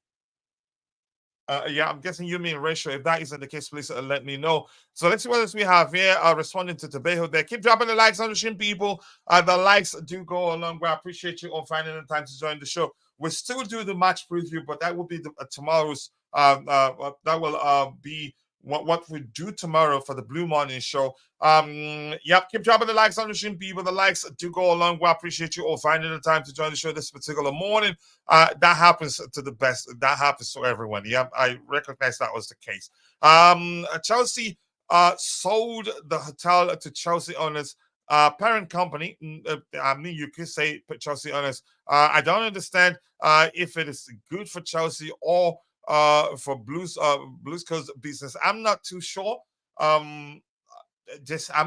Speaker 4: Yeah, I'm guessing you mean ratio. If that isn't the case, please let me know. So let's see what else we have here. Responding to Tobejo there. Keep dropping the likes on the stream, people. The likes do go a long way. I appreciate you all finding the time to join the show. We'll still do the match preview, but that will be tomorrow's. That will be what we do tomorrow for the Blue Morning Show. Yep, keep dropping the likes on the stream, people. The likes do go a long way. I appreciate you all finding the time to join the show this particular morning. That happens to the best. That happens to everyone. Yep, I recognize that was the case. Chelsea sold the hotel to Chelsea owners. Parent company. I mean, you could say Chelsea owners. I don't understand if it is good for Chelsea or for Blues Coast business. I'm not too sure. I'm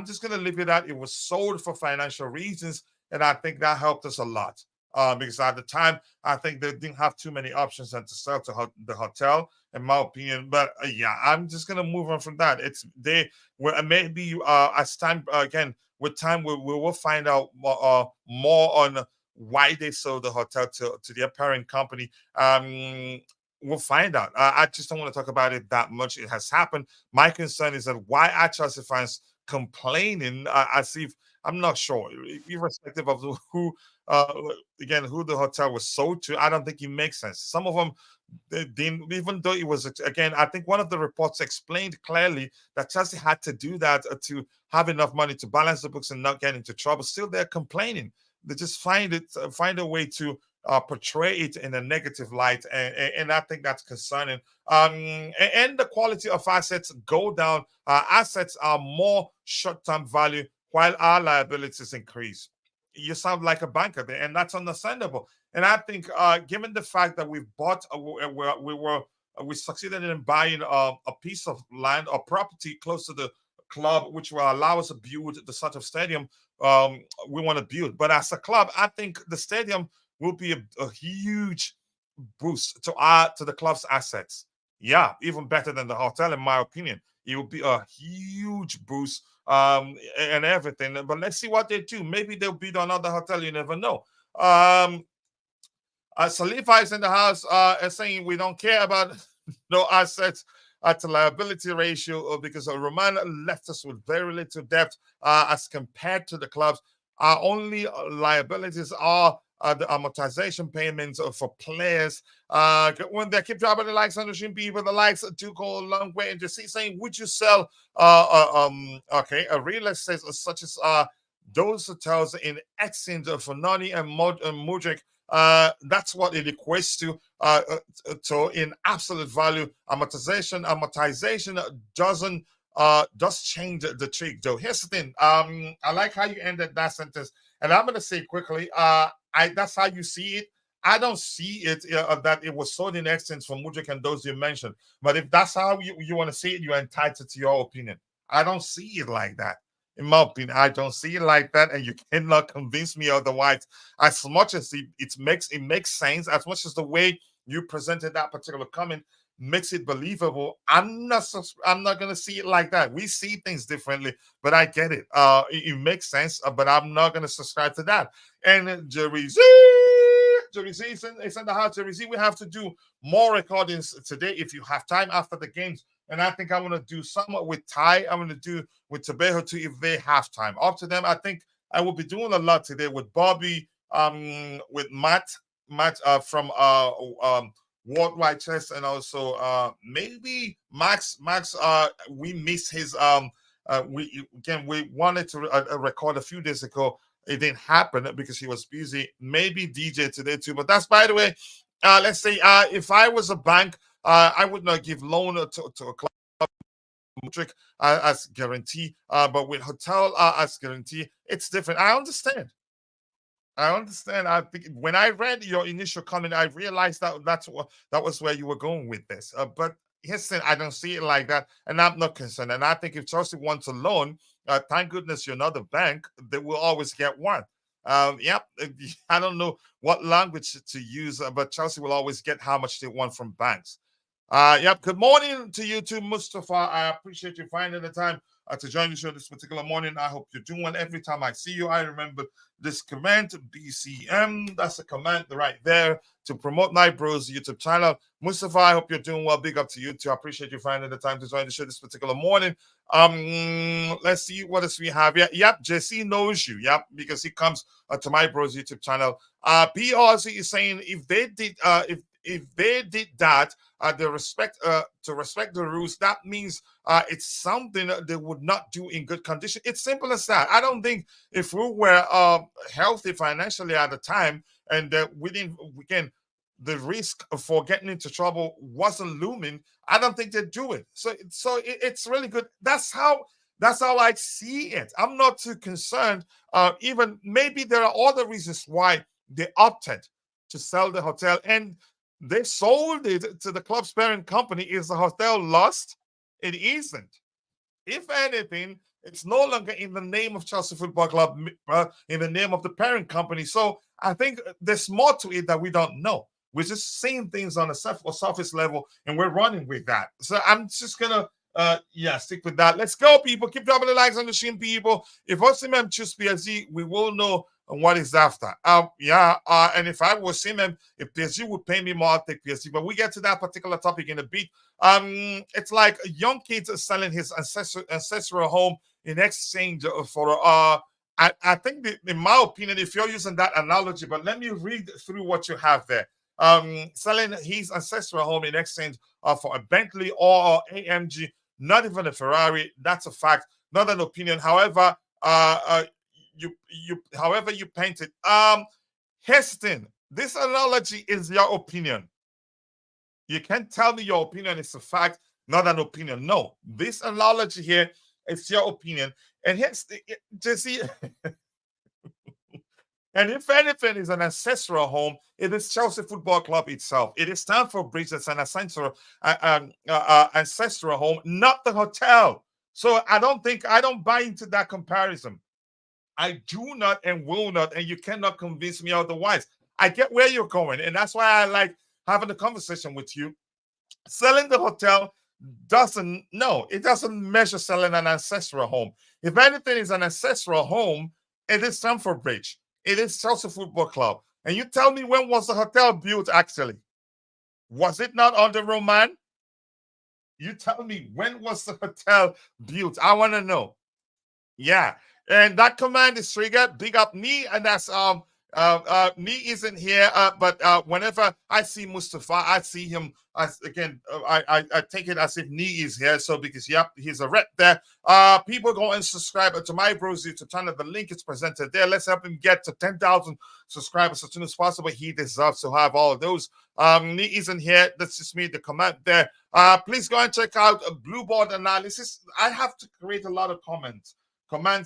Speaker 4: just gonna leave it at it was sold for financial reasons, and I think that helped us a lot. Because at the time, I think they didn't have too many options than to sell to the hotel, in my opinion. But yeah, I'm just gonna move on from that. It's they were maybe as time again with time we will find out more on why they sold the hotel to their parent company. We'll find out. I just don't want to talk about it that much. It has happened. My concern is that why are Chelsea fans complaining as if I'm not sure, irrespective of who the hotel was sold to. I don't think it makes sense. Some of them, they didn't, even though it was again. I think one of the reports explained clearly that Chelsea had to do that to have enough money to balance the books and not get into trouble. Still, they're complaining. They just find a way to portray it in a negative light, and I think that's concerning. And the quality of assets go down. Assets are more short-term value, while our liabilities increase. You sound like a banker there, and that's understandable. And I think, given the fact that we've bought, we succeeded in buying a piece of land or property close to the club, which will allow us to build the sort of stadium we want to build. But as a club, I think the stadium will be a huge boost to the club's assets. Yeah, even better than the hotel, in my opinion. It will be a huge boost and everything. But let's see what they do. Maybe they'll build another hotel. You never know. Salifa is in the house saying we don't care about no assets at the liability ratio because Roman left us with very little debt as compared to the clubs. Our only liabilities are the amortization payments for players. When they keep dropping the likes on the stream, people, the likes do go a long way. And just saying, would you sell a real estate such as those hotels in exchange for Nani and Mudrik? That's what it equates to in absolute value. Amortization does change the trick, though. Here's the thing. I like how you ended that sentence, and I'm going to say quickly. That's how you see it. I don't see it that it was sold in exchange for Mudrik and those you mentioned. But if that's how you want to see it, you're entitled to your opinion. I don't see it like that. In my opinion, I don't see it like that, and you cannot convince me otherwise. As much as it makes sense, as much as the way you presented that particular comment makes it believable, I'm not going to see it like that. We see things differently, but I get it. It makes sense, but I'm not going to subscribe to that. And Jerry Z is in the house. Jerry Z, we have to do more recordings today if you have time after the games. And I think I'm going to do some with Ty. I'm going to do with Tobejo too if they have time. Up to them, I think I will be doing a lot today with Bobby, with Matt from Worldwide Chess, and also maybe Max. We missed his we wanted to record a few days ago. It didn't happen because he was busy. Maybe DJ today too. But that's, by the way, let's say if I was a bank, I would not give loan to a club as guarantee, but with hotel as guarantee, it's different. I understand. I think when I read your initial comment, I realized that was where you were going with this. But listen, I don't see it like that, and I'm not concerned. And I think if Chelsea wants a loan, thank goodness you're not a bank. They will always get one. Yep. I don't know what language to use, but Chelsea will always get how much they want from banks. Yep. Good morning to you too, Mustafa. I appreciate you finding the time to join the show this particular morning. I hope you're doing well. Every time I see you, I remember this command, BCM. That's a command right there to promote my bros YouTube channel. Mustafa, I hope you're doing well. Big up to you too. I appreciate you finding the time to join the show this particular morning. Let's see what else we have. Yep, Jesse knows you. Yep, because he comes to my bros YouTube channel. PRC is saying if they did that, to respect the rules, that means it's something they would not do in good condition. It's simple as that. I don't think if we were healthy financially at the time and the risk for getting into trouble wasn't looming, I don't think they'd do it. So it's really good. That's how I see it. I'm not too concerned. Even maybe there are other reasons why they opted to sell the hotel, and they sold it to the club's parent company. Is the hotel lost? It isn't. If anything, it's no longer in the name of Chelsea Football Club, in the name of the parent company. So I think there's more to it that we don't know. We're just seeing things on a surface level, and we're running with that. So I'm just gonna stick with that. Let's go, people. Keep dropping the likes on the stream, people. If Osimhen choose PSG, we will know what is after. And if I was him, if PSG would pay me more, I'll take PSG. But we get to that particular topic in a bit. It's like a young kid selling his ancestral home in exchange for I think in my opinion, if you're using that analogy, but let me read through what you have there. Selling his ancestral home in exchange for a Bentley or AMG, not even a Ferrari. That's a fact, not an opinion. However, however you paint it. Heston, this analogy is your opinion. You can't tell me your opinion is a fact, not an opinion. No, this analogy here is your opinion. And here's Jesse. And if anything is an ancestral home, it is Chelsea Football Club itself. It is Stamford Bridge that's an ancestral home, not the hotel. So I don't buy into that comparison. I do not and will not, and you cannot convince me otherwise. I get where you're going, and that's why I like having a conversation with you. Selling the hotel doesn't measure selling an ancestral home. If anything is an ancestral home, it is Stamford Bridge. It is Chelsea Football Club. And you tell me, when was the hotel built actually? Was it not under Roman? You tell me, when was the hotel built? I want to know. Yeah. And that command is triggered. Big up me, and that's me isn't here, but whenever I see Mustafa, I see him as again. I take it as if Nee is here. So because he's a rep there. People go and subscribe to my bros YouTube channel. The link is presented there. Let's help him get to 10,000 subscribers as soon as possible. He deserves to have all of those. Nee isn't here. That's just me. The comment there. Please go and check out a blue board analysis. I have to create a lot of comments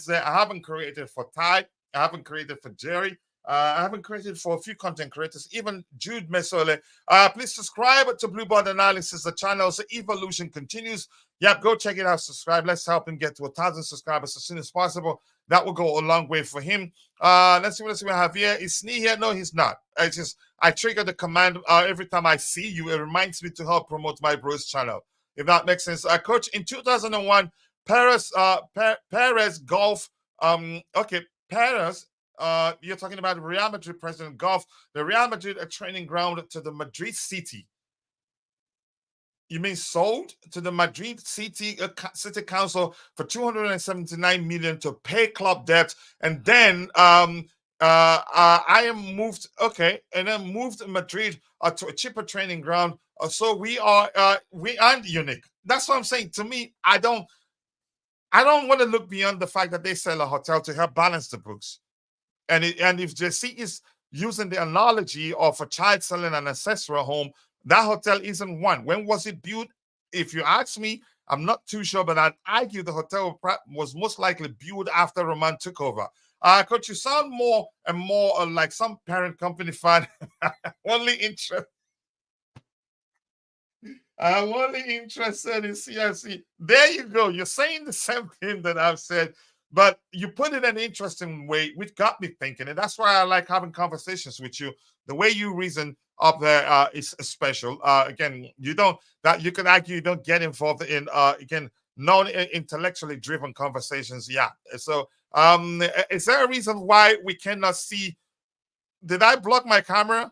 Speaker 4: there. I haven't created for Ty. I haven't created for Jerry. I haven't created for a few content creators, even Jude Mesole. Please subscribe to Blue Board Analysis, the channel's evolution continues. Yep, go check it out, subscribe. Let's help him get to 1,000 subscribers as soon as possible. That will go a long way for him. Let's see what else we have here. Is Snee here? No, he's not. I trigger the command every time I see you. It reminds me to help promote my bros channel, if that makes sense. Coach, in 2001, Perez Golf. Perez. You're talking about Real Madrid President Golf, the Real Madrid training ground to the Madrid City. You mean sold to the Madrid City Council for 279 million to pay club debt, and then I am moved. Okay, and then moved Madrid to a cheaper training ground. So we aren't unique. That's what I'm saying. To me, I don't want to look beyond the fact that they sell a hotel to help balance the books. And if Jesse is using the analogy of a child selling an ancestral home, That hotel isn't one. When was it built? If you ask me, I'm not too sure, but I'd argue the hotel was most likely built after Roman took over. Coach, you sound more and more like some parent company fan. only interest. I'm only interested in CFC. There you go. You're saying the same thing that I've said, but you put it in an interesting way, which got me thinking. And that's why I like having conversations with you. The way you reason up there is special. Again, you don't that you can argue you don't get involved in again non-intellectually driven conversations. Yeah. So is there a reason why we cannot see? Did I block my camera?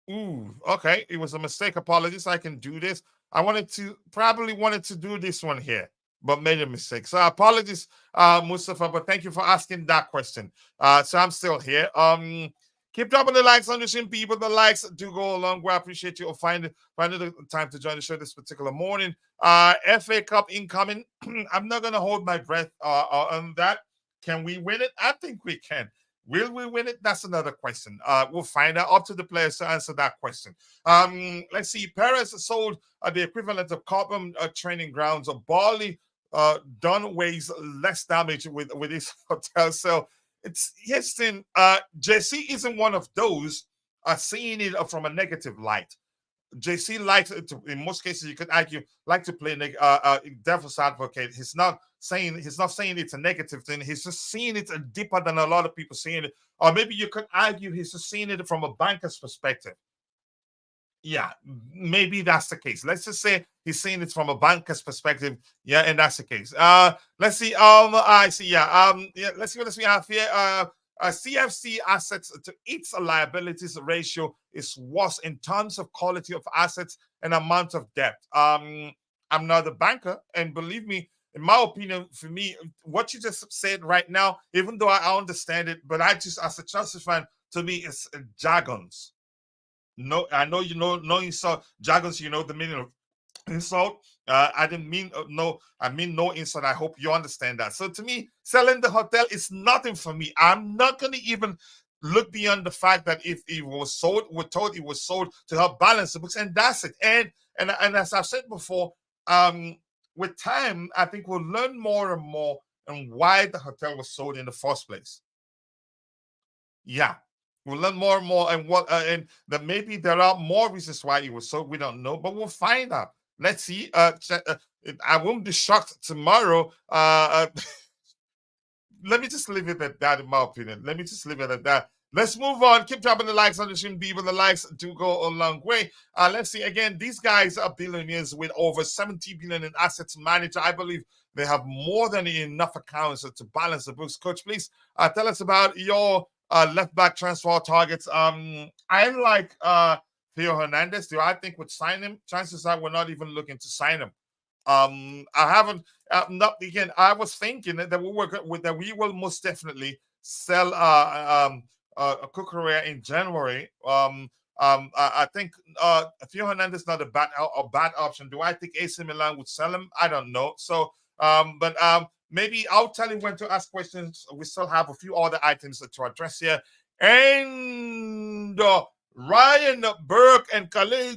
Speaker 4: Ooh, okay. It was a mistake. Apologies. I can do this. I probably wanted to do this one here, but made a mistake. So apologies, Mustafa, but thank you for asking that question. So I'm still here. Keep dropping the likes on the stream, people. The likes do go a long way. I appreciate you finding the time to join the show this particular morning. FA Cup incoming. I'm not gonna hold my breath on that. Can we win it? I think we can. Will we win it? That's another question. We'll find out. Up to the players to answer that question. Let's see. Paris sold the equivalent of carbon training grounds of Bali. Done ways less damage with this hotel. So it's Houston. JC isn't one of those seeing it from a negative light. JC likes to, in most cases, you could argue, like to play devil's advocate. He's not saying it's a negative thing. He's just seeing it deeper than a lot of people seeing it. Or maybe you could argue he's just seeing it from a banker's perspective. Yeah, maybe that's the case. Let's just say he's seeing it from a banker's perspective. Yeah, and that's the case. Let's see. I see. Yeah. Yeah. Let's see what else we have here. CFC assets to its liabilities ratio is worse in terms of quality of assets and amount of debt. I'm not a banker, and believe me, in my opinion, for me, what you just said right now, even though I understand it, but I just, as a Chelsea fan, to me, it's jargons. No, I know you know no insult jargons. You know the meaning of insult. I didn't mean no. I mean no insult. I hope you understand that. So to me, selling the hotel is nothing for me. I'm not going to even look beyond the fact that if it was sold, we're told it was sold to help balance the books, and that's it. And as I've said before, with time, I think we'll learn more and more on why the hotel was sold in the first place. Yeah. We'll learn more and more, and that maybe there are more reasons why it was sold. We don't know, but we'll find out. Let's see. I won't be shocked tomorrow. Let me just leave it at that, in my opinion. Let me just leave it at that. Let's move on. Keep dropping the likes on the stream, people. The likes do go a long way. Let's see. Again, these guys are billionaires with over 70 billion in assets managed. I believe they have more than enough accounts to balance the books. Coach, please tell us about your left back transfer targets. I like Theo Hernandez. Do I think would sign him? Chances are we're not even looking to sign him. I haven't. Not again. I was thinking that we will most definitely sell a Cucurella in January. I think Theo Hernandez is not a bad option. Do I think AC Milan would sell him? I don't know. So, maybe I'll tell you when to ask questions. We still have a few other items to address here. And Ryan Burke and Khalil.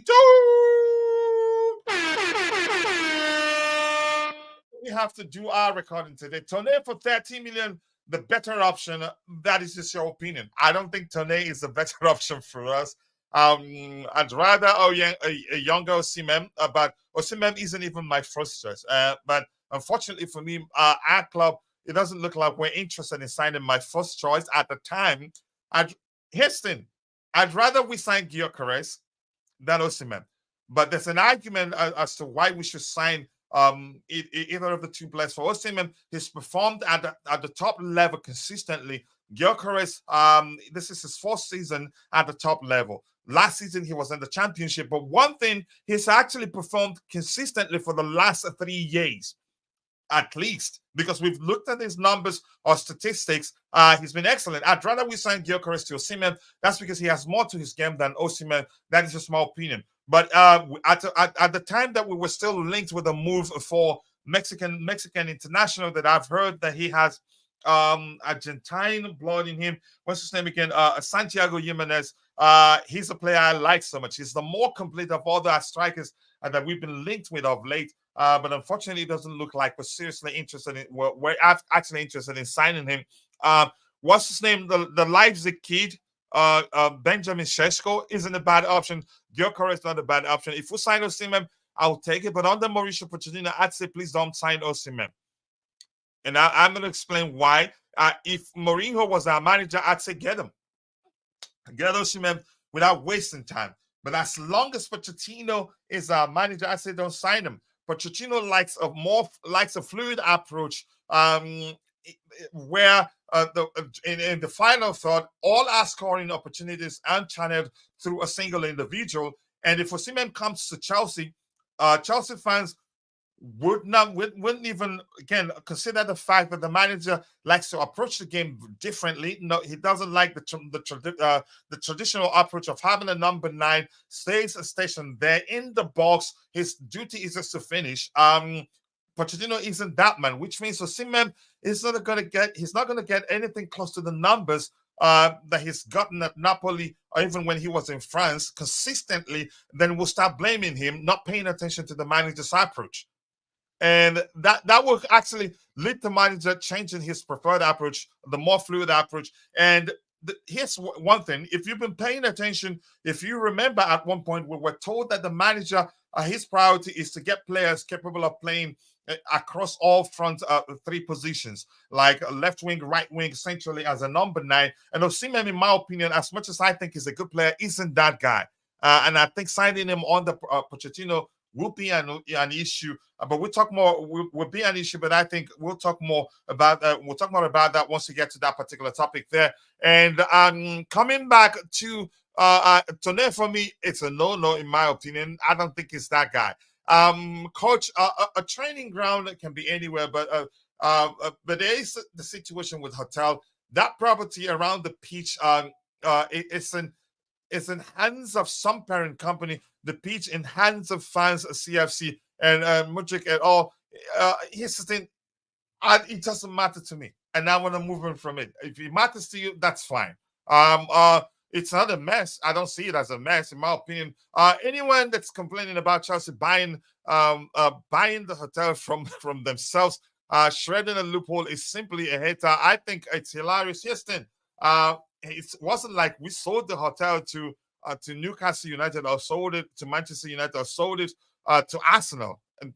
Speaker 4: We have to do our recording today. Tone for 30 million, the better option. That is just your opinion. I don't think Tone is the better option for us. I'd rather a younger Osimhen, but Osimhen isn't even my first choice. But unfortunately for me, our club, it doesn't look like we're interested in signing my first choice at the time. Houston, I'd rather we sign Gyökeres than Osimhen. But there's an argument as to why we should sign either of the two players. For Osimhen, he's performed at the top level consistently. Gyökeres, this is his fourth season at the top level. Last season, he was in the championship. But one thing, he's actually performed consistently for the last 3 years, at least, because we've looked at his numbers or statistics. He's been excellent. I'd rather we sign Gyökeres to Osimhen. That's because he has more to his game than Osimhen. That is just my opinion. But at the time that we were still linked with a move for Mexican international, that I've heard that he has Argentine blood in him. What's his name again? Santiago Jimenez. He's a player I like so much. He's the more complete of all the strikers that we've been linked with of late. But unfortunately, it doesn't look like we're seriously interested in. We're actually interested in signing him. What's his name? The Leipzig kid, Benjamin Sesko, isn't a bad option. Gyökeres is not a bad option. If we sign Osimhen, I'll take it. But under Mauricio Pochettino, I'd say please don't sign Osimhen. And I'm going to explain why. If Mourinho was our manager, I'd say get him. Get Osimhen without wasting time. But as long as Pochettino is our manager, I say don't sign him. Pochettino likes a fluid approach, where in the final third, all our scoring opportunities are channeled through a single individual. And if Osimhen comes to Chelsea, Chelsea fans wouldn't even again consider the fact that the manager likes to approach the game differently. No, he doesn't like the traditional approach of having a number 9 stays stationed there in the box. His duty is just to finish. Pochettino isn't that man, which means Osimhen is not going to get anything close to the numbers that he's gotten at Napoli, or even when he was in France consistently. Then we'll start blaming him, not paying attention to the manager's approach. And that will actually lead the manager changing his preferred approach, the more fluid approach. And here's one thing. If you've been paying attention, if you remember at one point we were told that the manager, his priority is to get players capable of playing across all front 3 positions, like left wing, right wing, centrally as a number 9. And Osimhen, in my opinion, as much as I think he's a good player, isn't that guy. And I think signing him on the Pochettino will be an issue, but we'll talk more. Will be an issue, but I think we'll talk more about that. We'll talk more about that once we get to that particular topic there. And coming back to Tone, for me, it's a no in my opinion. I don't think it's that guy. Coach, a training ground can be anywhere, but there is the situation with hotel. That property around the pitch, it's in hands of some parent company. The pitch in hands of fans, CFC and Mudrik et al. Here's the thing: it doesn't matter to me, and I want to move on from it. If it matters to you, that's fine. It's not a mess. I don't see it as a mess, in my opinion. Anyone that's complaining about Chelsea buying the hotel from themselves, shredding a loophole, is simply a hater. I think it's hilarious. Yes, then. It wasn't like we sold the hotel to Newcastle United or sold it to Manchester United or sold it to Arsenal. And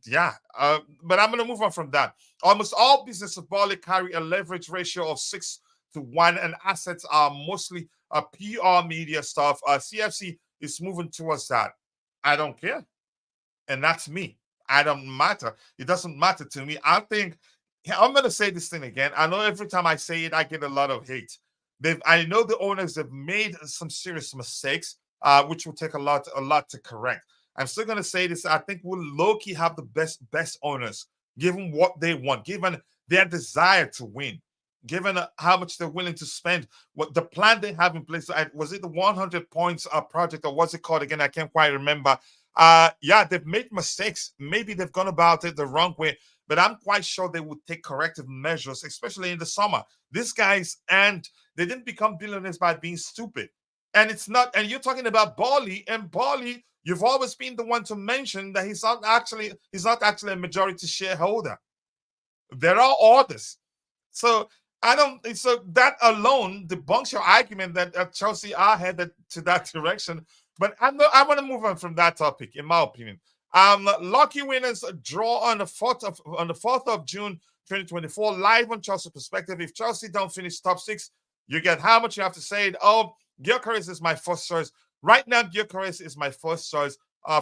Speaker 4: but I'm going to move on from that. Almost all business of Bali carry a leverage ratio of 6-to-1, and assets are mostly PR media stuff. CFC is moving towards that. I don't care. And that's me. I don't matter. It doesn't matter to me. I think, I'm going to say this thing again. I know every time I say it, I get a lot of hate. I know the owners have made some serious mistakes, which will take a lot to correct. I'm still going to say this. I think we'll low-key have the best owners, given what they want, given their desire to win, given how much they're willing to spend, what the plan they have in place. Was it the 100 points project, or what's it called again? I can't quite remember. They've made mistakes. Maybe they've gone about it the wrong way, but I'm quite sure they would take corrective measures, especially in the summer. These guys, and they didn't become billionaires by being stupid. And it's not, and you're talking about Bali, and Bali, you've always been the one to mention that he's not actually a majority shareholder. There are orders. So that alone debunks your argument that Chelsea are headed to that direction. But I want to move on from that topic, in my opinion. Lucky winners draw on the 4th of June 2024, live on Chelsea Perspective. If Chelsea don't finish top 6, you get how much you have to say it. Oh, Gyökeres is my first choice. Right now, Gyökeres is my first choice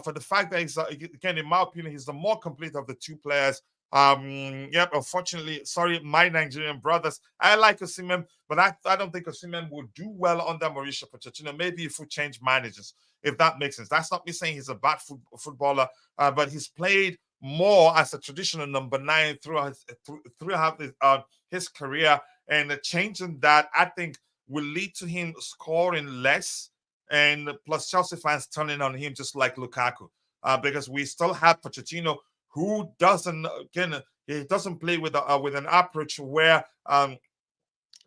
Speaker 4: for the fact that he's, again, in my opinion, he's the more complete of the 2 players. Unfortunately, sorry, my Nigerian brothers, I like Osimhen, but I don't think Osimhen will do well under Mauricio Pochettino. Maybe if we change managers, if that makes sense. That's not me saying he's a bad footballer, but he's played more as a traditional number 9 throughout his career, and changing that, I think, will lead to him scoring less, and plus Chelsea fans turning on him just like Lukaku, because we still have Pochettino, who doesn't play with an approach where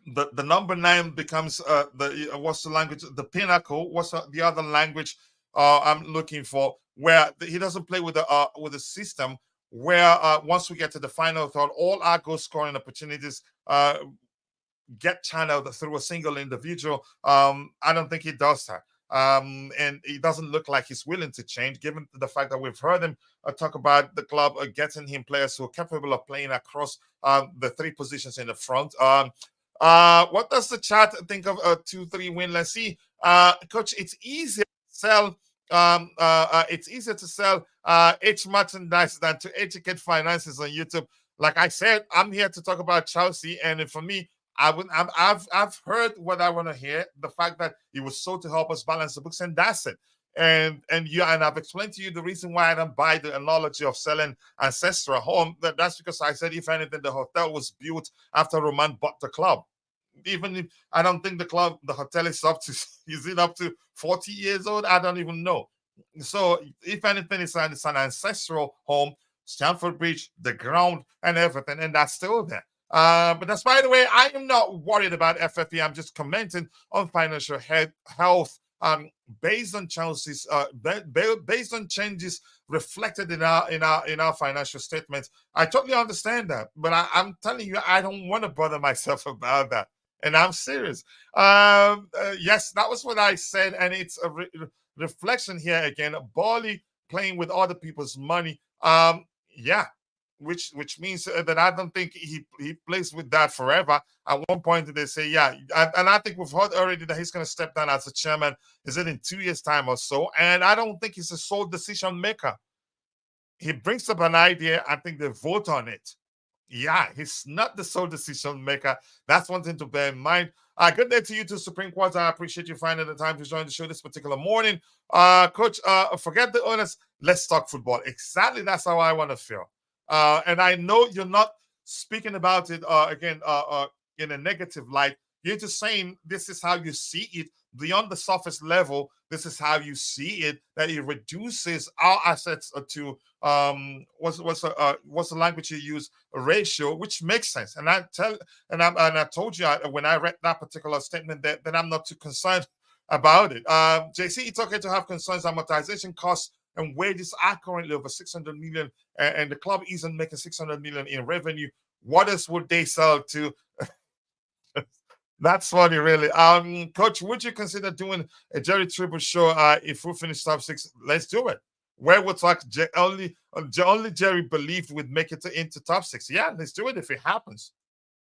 Speaker 4: the number 9 becomes the what's the language? The pinnacle. What's the other language I'm looking for? Where he doesn't play with a system where once we get to the final third, all our goal scoring opportunities get channeled through a single individual. I don't think he does that. And he doesn't look like he's willing to change, given the fact that we've heard him talk about the club getting him players who are capable of playing across the 3 positions in the front. What does the chat think of a 2-3 win? Let's see. Coach, it's easier to sell. It's easier to sell H merchandise than to educate finances on YouTube. Like I said, I'm here to talk about Chelsea, and for me, I've heard what I want to hear. The fact that it was sold to help us balance the books, and that's it. And I've explained to you the reason why I don't buy the analogy of selling ancestral home. That's because I said, if anything, the hotel was built after Roman bought the club. Even if I don't think the hotel is up to 40 years old? I don't even know. So if anything, it's an ancestral home, Stamford Bridge, the ground, and everything, and that's still there. But that's, by the way, I am not worried about FFP. I'm just commenting on financial health based on Chelsea's based on changes reflected in our financial statements. I totally understand that, but I'm telling you, I don't want to bother myself about that, and I'm serious. Yes, that was what I said, and it's a reflection here again. Bally playing with other people's money. Yeah. Which means that I don't think he plays with that forever. At one point, they say, yeah, and I think we've heard already that he's going to step down as a chairman. Is it in 2 years' time or so? And I don't think he's a sole decision maker. He brings up an idea. I think they vote on it. Yeah, he's not the sole decision maker. That's one thing to bear in mind. Good day to you too, Supreme Court. I appreciate you finding the time to join the show this particular morning. Coach, forget the owners. Let's talk football. Exactly, that's how I want to feel. And I know you're not speaking about it again in a negative light. You're just saying this is how you see it beyond the surface level. This is how you see it, that it reduces our assets to what's the language you use, a ratio, which makes sense. And I told you when I read that particular statement that I'm not too concerned about it. JC, it's okay to have concerns. Amortization costs and wages are currently over 600 million, and the club isn't making 600 million in revenue. What else would they sell to? That's funny, really. Coach, would you consider doing a Jerry Triple show if we finish top 6? Let's do it. Where we'll talk only Jerry believed we'd make it into top 6. Yeah, let's do it if it happens.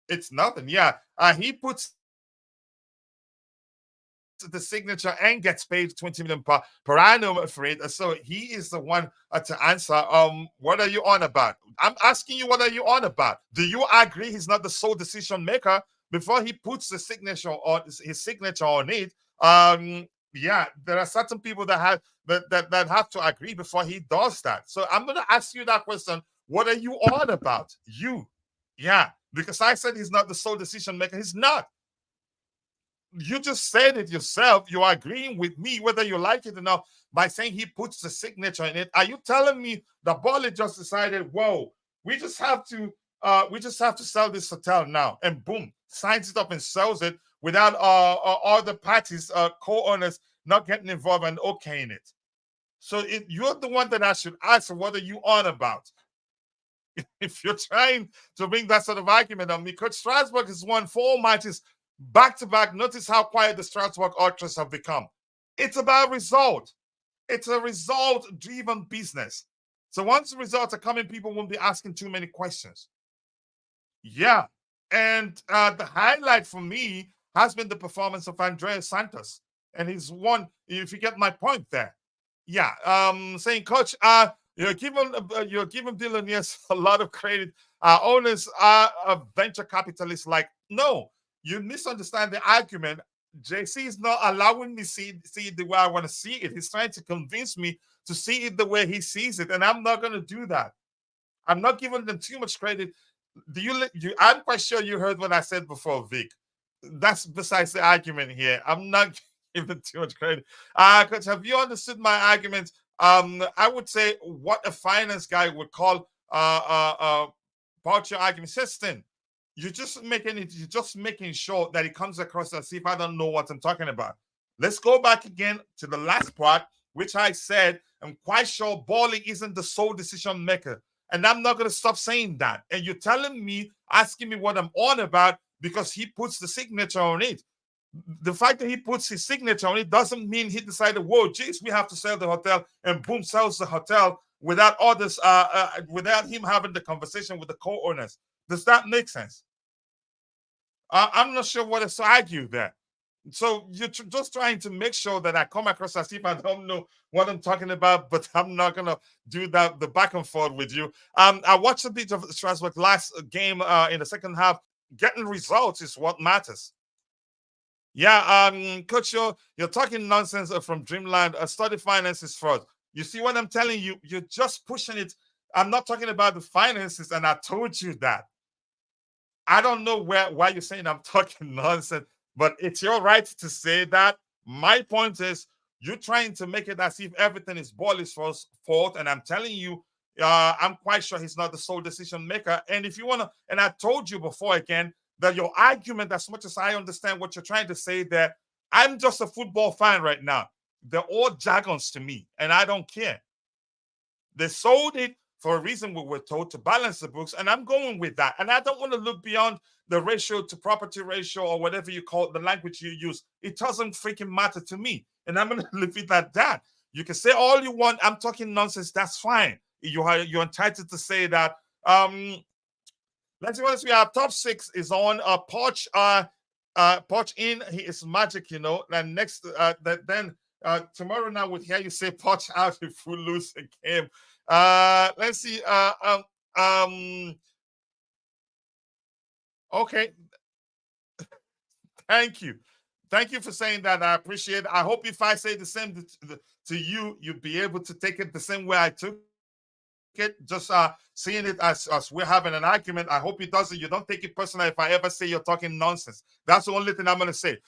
Speaker 4: It's nothing. Yeah, he puts the signature and gets paid 20 million per annum for it. So he is the one to answer. What are you on about? I'm asking you, what are you on about? Do you agree he's not the sole decision maker before he puts the signature on his signature on it? Yeah, there are certain people that have to agree before he does that. So I'm gonna ask you that question. What are you on about? Yeah, because I said he's not the sole decision maker. He's not. You just said it yourself. You are agreeing with me, whether you like it or not, by saying he puts the signature in it. Are you telling me the Bally just decided, whoa, we just have to sell this hotel now, and boom, signs it up and sells it without all the parties, co-owners not getting involved and okaying it? So you're the one that I should ask, what are you on about? If you're trying to bring that sort of argument on me, Coach, Strasbourg has won 4 matches back-to-back. Notice how quiet the Strasbourg Ultras have become. It's about result. It's a result-driven business. So once the results are coming, people won't be asking too many questions. Yeah. And the highlight for me has been the performance of Andreas Santos. And he's won, if you get my point there. Yeah. Saying, Coach, you're giving billionaires a lot of credit. Owners are venture capitalists. Like, no. You misunderstand the argument. JC is not allowing me see it the way I want to see it. He's trying to convince me to see it the way he sees it, and I'm not going to do that. I'm not giving them too much credit. I'm quite sure you heard what I said before, Vic. That's besides the argument here. I'm not giving them too much credit. Coach, have you understood my argument? I would say what a finance guy would call about your argument system. you're just making sure that it comes across as if I don't know what I'm talking about. Let's go back again to the last part, which I said I'm quite sure balling isn't the sole decision maker. And I'm not going to stop saying that. And you're telling me, asking me what I'm on about because he puts the signature on it. The fact that he puts his signature on it doesn't mean he decided, whoa, geez, we have to sell the hotel, and boom, sells the hotel without others, without him having the conversation with the co-owners. Does that make sense? I'm not sure what is to argue there. So you're just trying to make sure that I come across as if I don't know what I'm talking about, but I'm not gonna do that the back and forth with you. I watched a bit of Strasbourg last game in the second half. Getting results is what matters. Yeah, Coach, you're talking nonsense from Dreamland. Study finances first. You see what I'm telling you? You're just pushing it. I'm not talking about the finances, and I told you that. I don't know why you're saying I'm talking nonsense, but it's your right to say that. My point is, you're trying to make it as if everything is Bolly's fault, and I'm telling you, I'm quite sure he's not the sole decision maker. And if you wanna, and I told you before again that your argument, as much as I understand what you're trying to say, there, I'm just a football fan right now. They're all jargons to me, and I don't care. They sold it for a reason we were told to balance the books, and I'm going with that. And I don't want to look beyond the ratio to property ratio or whatever you call it, the language you use. It doesn't freaking matter to me. And I'm going to leave it at that. You can say all you want. I'm talking nonsense. That's fine. You're entitled to say that. Let's be honest. Our top six is on Poch in. He is magic, you know. And next, then tomorrow now we'll hear you say Poch out if we lose a game. Let's see. Okay. Thank you. Thank you for saying that. I appreciate it. I hope if I say the same to you, you'll be able to take it the same way I took it. Just seeing it as we're having an argument. I hope it doesn't. You don't take it personal if I ever say you're talking nonsense. That's the only thing I'm going to say.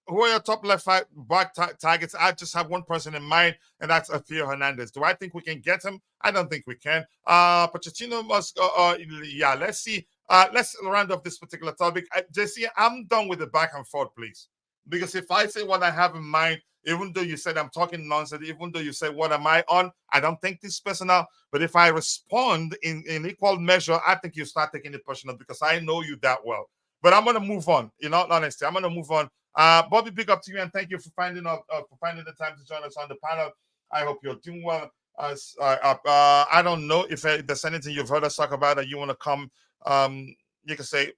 Speaker 4: Who are your top left back targets? I just have one person in mind, and that's Theo Hernandez. Do I think we can get him? I don't think we can. Pochettino must go. Yeah, let's see. Let's round off this particular topic. JC, I'm done with the back and forth, please. Because if I say what I have in mind, even though you said I'm talking nonsense, even though you said what am I on, I don't think this personal. But if I respond in equal measure, I think you start taking it personal because I know you that well. But I'm gonna move on. In all honesty, I'm gonna move on. Bobby, big up to you and thank you for finding the time to join us on the panel. I hope you're doing well. I don't know if there's anything you've heard us talk about that you want to come. You can say,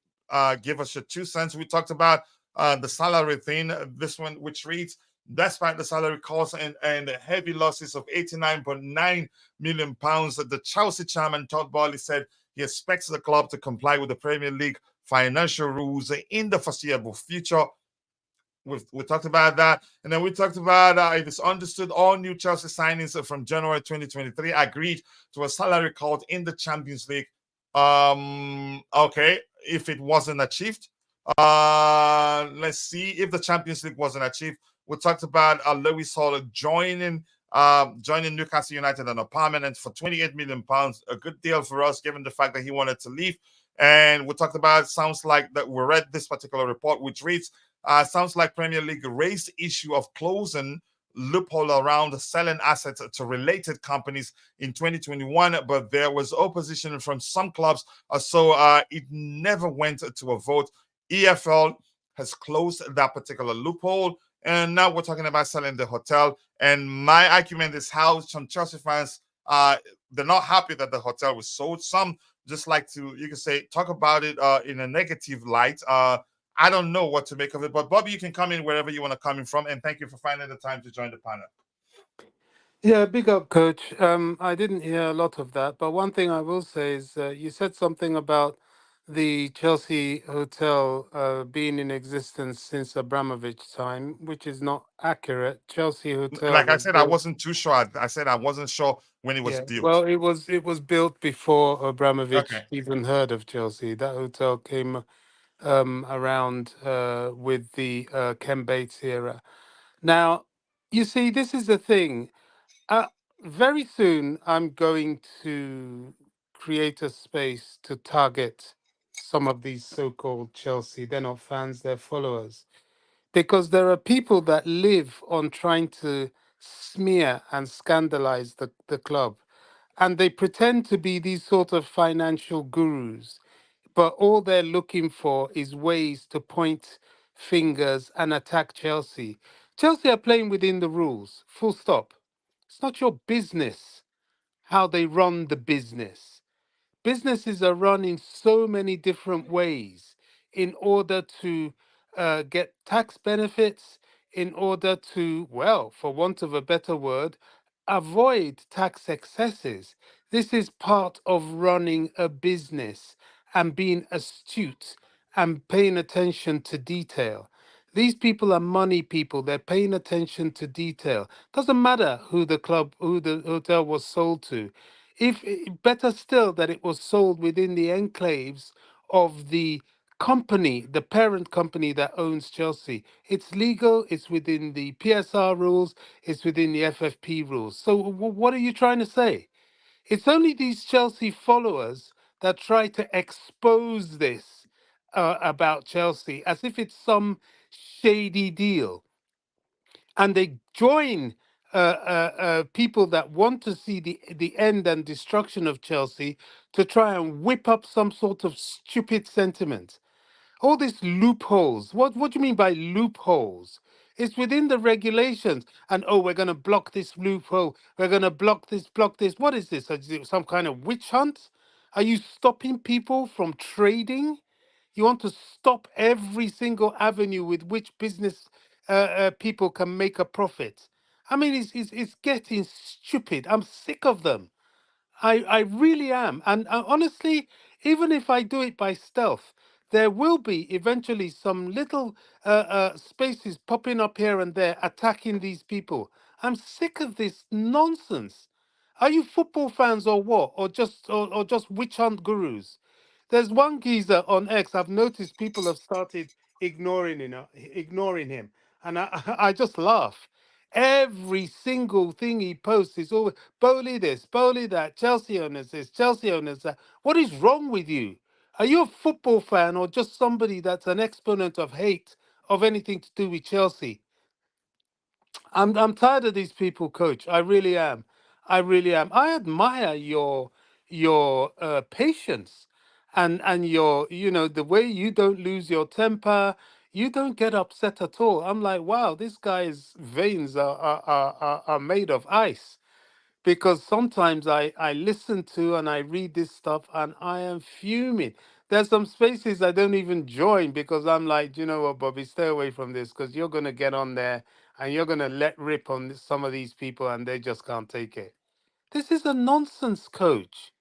Speaker 4: give us your 2 cents. We talked about the salary thing. This one, which reads, despite the salary costs and the heavy losses of £89.9 million, the Chelsea chairman Todd Boehly said he expects the club to comply with the Premier League financial rules in the foreseeable future. We talked about that. And then we talked about it is understood all new Chelsea signings from January 2023 agreed to a salary cut in the Champions League. Okay, if it wasn't achieved. Let's see if the Champions League wasn't achieved. We talked about Lewis Hall joining Newcastle United on a permanent for £28 million. A good deal for us, given the fact that he wanted to leave. And we talked about, sounds like that we read this particular report, which reads, sounds like Premier League raised the issue of closing loophole around selling assets to related companies in 2021, but there was opposition from some clubs, so it never went to a vote. EFL has closed that particular loophole, and now we're talking about selling the hotel. And my argument is how some Chelsea fans, they're not happy that the hotel was sold. Some just like to, you can say, talk about it in a negative light. I don't know what to make of it, but Bobby, you can come in wherever you want to come in from, and thank you for finding the time to join the panel.
Speaker 5: Yeah, big up, Coach. I didn't hear a lot of that, but one thing I will say is you said something about the Chelsea Hotel being in existence since Abramovich time, which is not accurate. Chelsea Hotel
Speaker 4: Like I
Speaker 5: was
Speaker 4: said, I
Speaker 5: built.
Speaker 4: wasn't too sure. I said I wasn't sure when it was
Speaker 5: Yeah,
Speaker 4: built.
Speaker 5: well, it was built before
Speaker 4: Okay.
Speaker 5: Abramovich even heard of Chelsea. That hotel came around with the Ken Bates era. Now, you see, this is the thing. Uh, Very soon, I'm going to create a space to target some of these so-called Chelsea. They're not fans, they're followers. Because there are people that live on trying to smear and scandalize the club. And they pretend to be these sort of financial gurus, but all they're looking for is ways to point fingers and attack Chelsea. Chelsea are playing within the rules, full stop. It's not your business how they run the business. Businesses are run in so many different ways in order to get tax benefits, in order to, well, for want of a better word, avoid tax excesses. This is part of running a business and being astute and paying attention to detail. These people are money people. They're paying attention to detail. Doesn't matter who the club, who the hotel was sold to. If better still that it was sold within the enclaves of the company, the parent company that owns Chelsea. It's legal, it's within the PSR rules, it's within the FFP rules. So what are you trying to say? It's only these Chelsea followers that try to expose this about Chelsea as if it's some shady deal, and they join people that want to see the end and destruction of Chelsea to try and whip up some sort of stupid sentiment. All these loopholes. What do you mean by loopholes? It's within the regulations. And oh, we're going to block this loophole. We're going to block this, block this. What is this? Is it some kind of witch hunt? Are you stopping people from trading? You want to stop every single avenue with which business people can make a profit. I mean, it's getting stupid. I'm sick of them. I really am. And honestly, even if I do it by stealth, there will be eventually some little spaces popping up here and there attacking these people. I'm sick of this nonsense. Are you football fans or what? Or just witch hunt gurus? There's one geezer on X. I've noticed people have started ignoring him, and I just laugh. Every single thing he posts is always Bowley this, Bowley that, Chelsea owners this, Chelsea owners that. What is wrong with you? Are you a football fan or just somebody that's an exponent of hate of anything to do with Chelsea? I'm tired of these people, coach. I really am. I really am. I admire your patience and your, the way you don't lose your temper. You don't get upset at all. I'm like, wow, this guy's veins are made of ice, because sometimes I listen to and I read this stuff and I am fuming. There's some spaces I don't even join because I'm like, you know what, Bobby, stay away from this because you're gonna get on there and you're gonna let rip on some of these people and they just can't take it. This is a nonsense, coach.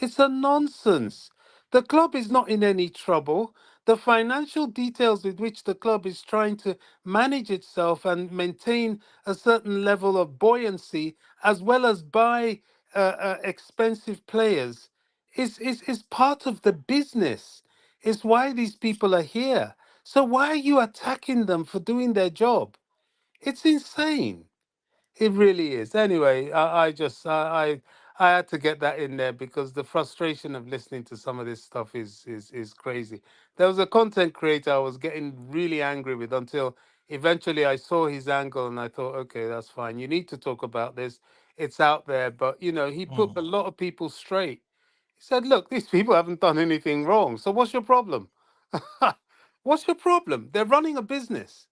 Speaker 5: It's a nonsense. The club is not in any trouble. The financial details with which the club is trying to manage itself and maintain a certain level of buoyancy, as well as buy expensive players, is part of the business. It's why these people are here. So why are you attacking them for doing their job? It's insane. It really is. Anyway, I had to get that in there because the frustration of listening to some of this stuff is crazy. There was a content creator I was getting really angry with until eventually I saw his angle and I thought, okay, that's fine. You need to talk about this. It's out there, but he put a lot of people straight. He said, look, these people haven't done anything wrong. So what's your problem? What's your problem? They're running a business.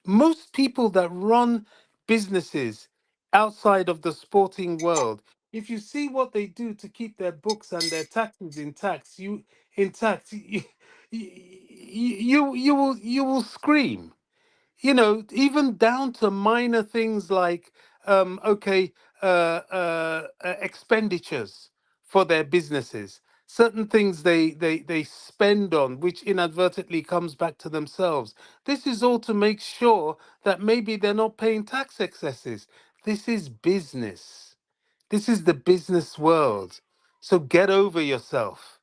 Speaker 5: Most people that run businesses outside of the sporting world, if you see what they do to keep their books and their taxes intact, you will scream. Even down to minor things like okay, expenditures for their businesses, certain things they spend on which inadvertently comes back to themselves. This is all to make sure that maybe they're not paying tax excesses. This is business. This is the business world. So get over yourself.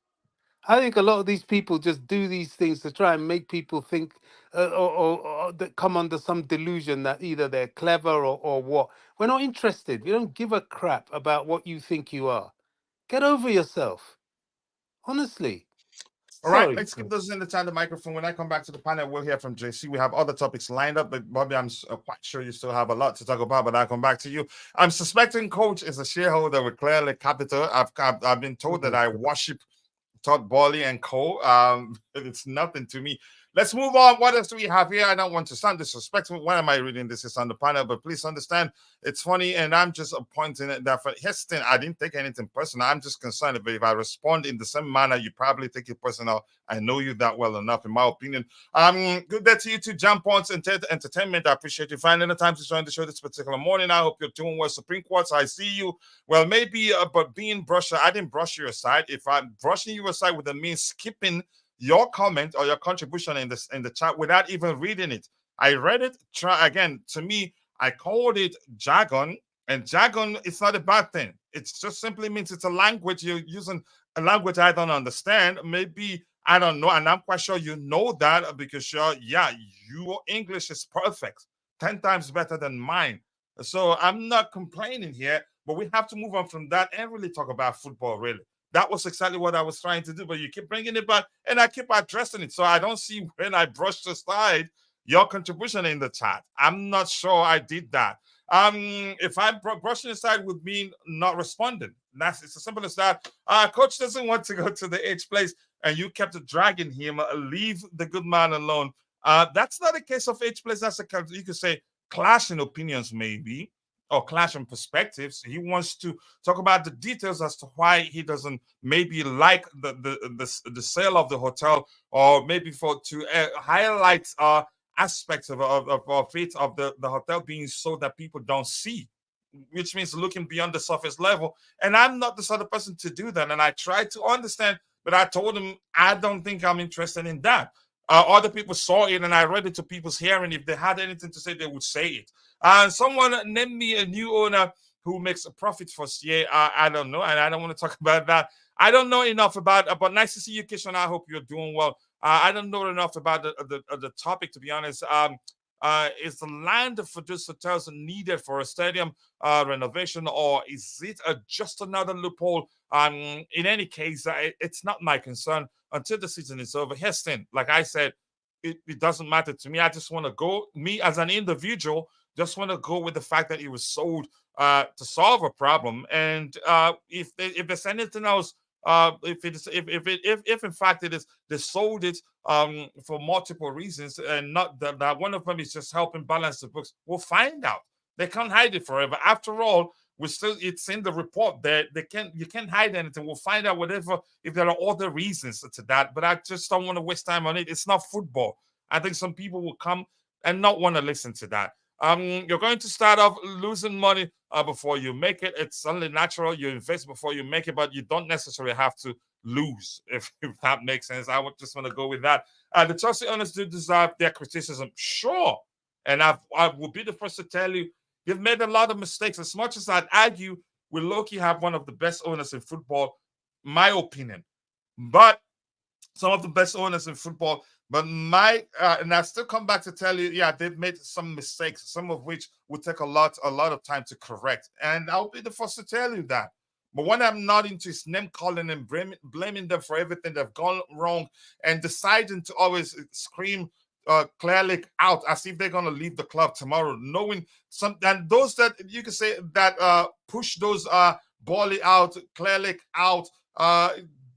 Speaker 5: I think a lot of these people just do these things to try and make people think, or that come under some delusion that either they're clever or what. We're not interested. We don't give a crap about what you think you are. Get over yourself. Honestly.
Speaker 4: All right,
Speaker 5: Sorry.
Speaker 4: let's keep those in the chat, the microphone. When I come back to the panel, we'll hear from JC. We have other topics lined up, but Bobby, I'm quite sure you still have a lot to talk about, but I'll come back to you. I'm suspecting Coach is a shareholder with Clear Lake Capital. I've been told that I worship Todd Bowley and Co. It's nothing to me. Let's move on. What else do we have here? I don't want to sound disrespectful. Why am I reading this? It's on the panel, but please understand it's funny, and I'm just pointing it that for Heston, I didn't take anything personal. I'm just concerned if I respond in the same manner, you probably take it personal. I know you that well enough, in my opinion. Good day to you too, Jump Points and Entertainment. I appreciate you finding the time to join the show this particular morning. I hope you're doing well. Supreme Courts, I see you. Well, maybe, but being brushed, I didn't brush you aside. If I'm brushing you aside with the means skipping your comment or your contribution in the chat without even reading it. I read it. Again, to me, I called it jargon, and jargon it's not a bad thing. It just simply means it's a language you're using, a language I don't understand. Maybe I don't know, and I'm quite sure you know that because your English is perfect, 10 times better than mine. So I'm not complaining here, but we have to move on from that and really talk about football, really. That was exactly what I was trying to do, but you keep bringing it back, and I keep addressing it. So I don't see when I brushed aside your contribution in the chat. I'm not sure I did that. If I'm brushing aside would mean not responding. It's as simple as that. Coach doesn't want to go to the H place, and you kept dragging him. Leave the good man alone. That's not a case of H place. That's you could say clash in opinions, maybe, or clash in perspectives. He wants to talk about the details as to why he doesn't maybe like the sale of the hotel, or maybe to highlight aspects of it of the hotel being sold that people don't see, which means looking beyond the surface level. And I'm not the sort of person to do that. And I tried to understand, but I told him I don't think I'm interested in that. Other people saw it, and I read it to people's hearing. If they had anything to say, they would say it. And someone named me a new owner who makes a profit first year. I don't know, and I don't want to talk about that. I don't know enough about. But nice to see you, Kishan. I hope you're doing well. I don't know enough about the topic, to be honest. Is the land for these hotels needed for a stadium renovation, or is it just another loophole? In any case, it's not my concern until the season is over. Heston, like I said, it doesn't matter to me. I just want to go. Me as an individual, just want to go with the fact that it was sold to solve a problem. And if there's anything else, if in fact it is, they sold it for multiple reasons, and not that one of them is just helping balance the books, we'll find out. They can't hide it forever. After all, it's in the report that you can't hide anything. We'll find out whatever if there are other reasons to that. But I just don't want to waste time on it. It's not football. I think some people will come and not want to listen to that. You're going to start off losing money before you make it. It's only natural. You invest before you make it, but you don't necessarily have to lose, if that makes sense. I would just want to go with that. The Chelsea owners do deserve their criticism, sure. And I will be the first to tell you, they've made a lot of mistakes. As much as I'd argue, we low-key have one of the best owners in football, my opinion. But some of the best owners in football. But and I still come back to tell you, yeah, they've made some mistakes, some of which would take a lot of time to correct. And I'll be the first to tell you that. But when I'm not into is name calling and blaming them for everything they've gone wrong, and deciding to always scream Clear Lake out as if they're going to leave the club tomorrow, knowing some, and those that you can say that push those Bowley out, Clear Lake out,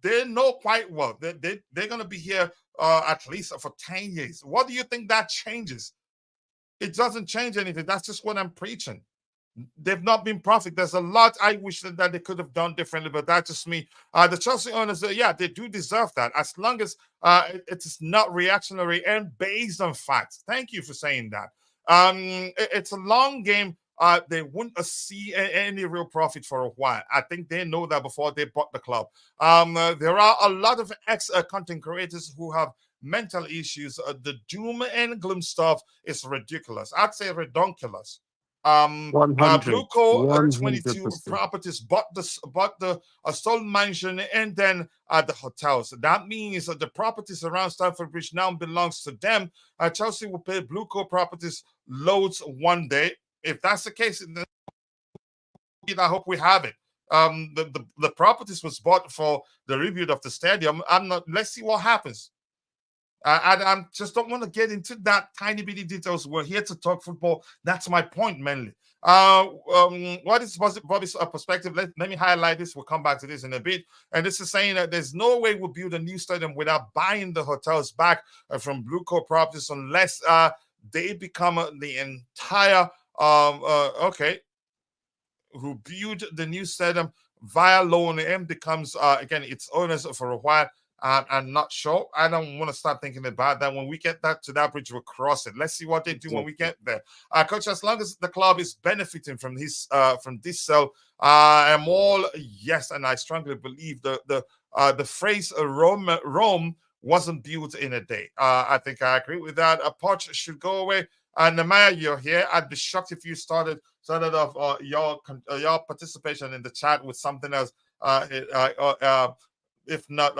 Speaker 4: they know quite well they're going to be here at least for 10 years. What do you think that changes? It doesn't change anything. That's just what I'm preaching. They've not been perfect. There's a lot I wish that they could have done differently, but that's just me. The Chelsea owners, yeah, they do deserve that, as long as it is not reactionary and based on facts. Thank you for saying that. It's a long game. They wouldn't see any real profit for a while. I think they know that before they bought the club. There are a lot of ex-content creators who have mental issues. The doom and gloom stuff is ridiculous. I'd say redonkulous.
Speaker 5: 100.
Speaker 4: Blueco 22
Speaker 5: 100%.
Speaker 4: properties bought the stolen mansion and then the hotels. That means that the properties around Stamford Bridge now belongs to them. Chelsea will pay Blueco properties loads one day. If that's the case, then I hope we have it. the properties was bought for the rebuild of the stadium. I'm not. Let's see what happens. I just don't want to get into that tiny bitty details. We're here to talk football. That's my point mainly. What is Bobby's perspective? Let me highlight this. We'll come back to this in a bit. And this is saying that there's no way we'll build a new stadium without buying the hotels back from Blue Coat Properties unless they become the entire who build the new stadium via loan and becomes again its owners for a while. I'm not sure. I don't want to start thinking about that. When we get that to that bridge, we'll cross it. Let's see what they do when we get there. Coach, as long as the club is benefiting from this sale, I'm all yes, and I strongly believe the phrase Rome wasn't built in a day. I think I agree with that. A Poch should go away. Namaya, you're here. I'd be shocked if you started off your participation in the chat with something else. If not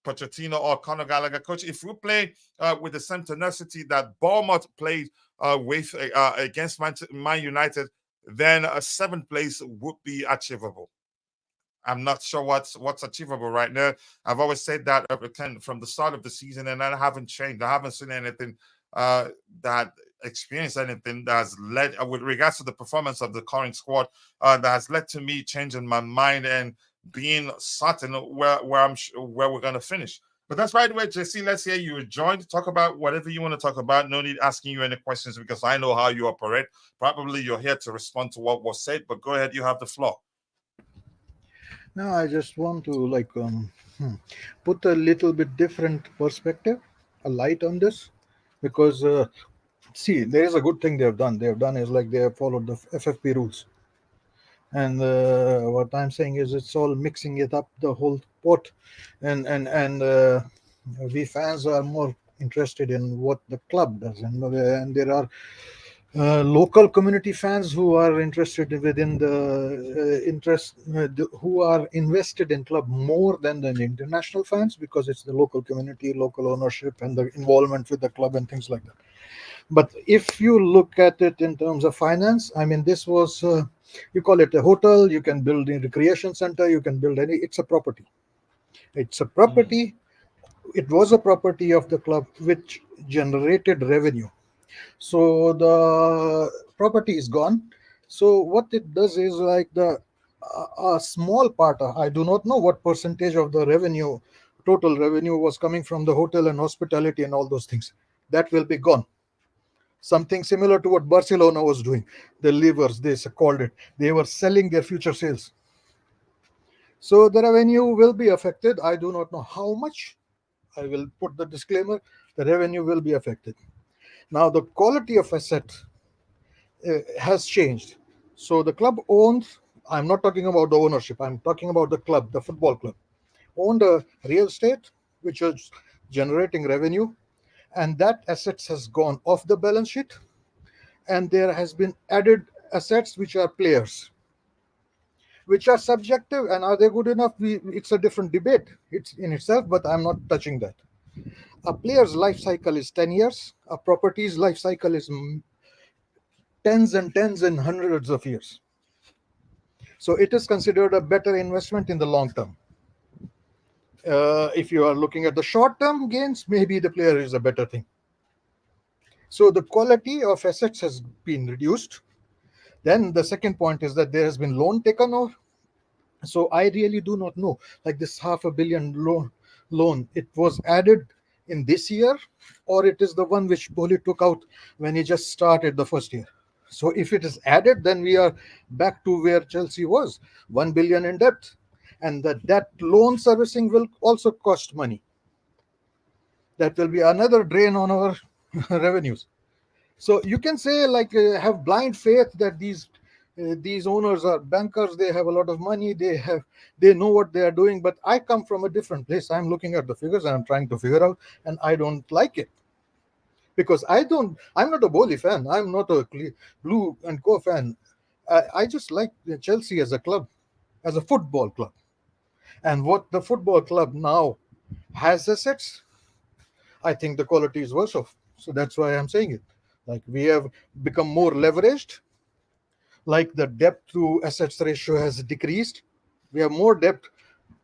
Speaker 4: Pochettino or Conor Gallagher. Coach, if we play with the same tenacity that Bournemouth played with against Man United, then a seventh place would be achievable. I'm not sure what's achievable right now. I've always said that from the start of the season, and I haven't changed. I haven't seen anything that experienced anything that has led, with regards to the performance of the current squad, that has led to me changing my mind and being certain where we're going to finish. But that's right away, JC. Let's hear you join to talk about whatever you want to talk about. No need asking you any questions because I know how you operate. Probably you're here to respond to what was said, but go ahead. You have the floor.
Speaker 6: Now, I just want to put a little bit different perspective, a light on this, because see, there is a good thing they have done. They have done is they have followed the FFP rules. And what I'm saying is it's all mixing it up, the whole pot, and we fans are more interested in what the club does, and there are local community fans who are interested within the who are invested in club more than the international fans, because it's the local community, local ownership, and the involvement with the club and things like that. But if you look at it in terms of finance, I mean, this was, you call it a hotel, you can build a recreation center, you can build it's a property. It's a property. It was a property of the club which generated revenue. So the property is gone. So what it does is a small part, I do not know what percentage of the revenue, total revenue was coming from the hotel and hospitality and all those things. That will be gone. Something similar to what Barcelona was doing. The levers, they called it. They were selling their future sales. So the revenue will be affected. I do not know how much. I will put the disclaimer. The revenue will be affected. Now, the quality of asset has changed. So the club owned, I'm not talking about the ownership, I'm talking about the club, the football club, owned a real estate which was generating revenue, and that assets has gone off the balance sheet, and there has been added assets which are players, which are subjective, and are they good enough? It's a different debate. It's in itself, but I'm not touching that. A player's life cycle is 10 years. A property's life cycle is tens and hundreds of years. So it is considered a better investment in the long term. If you are looking at the short-term gains, maybe the player is a better thing. So the quality of assets has been reduced. Then the second point is that there has been loan taken over. So I really do not know, like this $500 million loan, it was added in this year, or it is the one which Boli took out when he just started the first year. So if it is added, then we are back to where Chelsea was, 1 billion in debt. And that loan servicing will also cost money. That will be another drain on our revenues. So you can say have blind faith that these owners are bankers, they have a lot of money, they know what they are doing. But I come from a different place. I'm looking at the figures and I'm trying to figure out, and I don't like it. Because I'm not a Boli fan. I'm not a Blue and Co fan. I just like Chelsea as a club, as a football club. And what the football club now has assets, I think the quality is worse off. So that's why I'm saying it. Like, we have become more leveraged. like the debt to assets ratio has decreased. We have more debt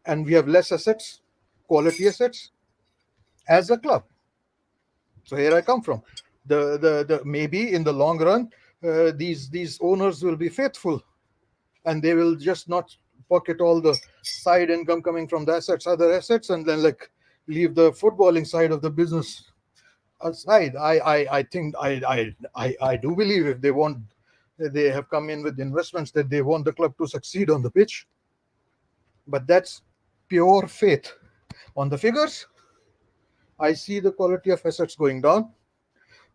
Speaker 6: and we have less assets, quality assets, as a club. So here I come from. The maybe in the long run, these owners will be faithful, and they will just not pocket all the side income coming from the assets, other assets, and then like leave the footballing side of the business aside. I think I do believe if they want, they have come in with investments that they want the club to succeed on the pitch, but that's pure faith. On the figures, I see the quality of assets going down.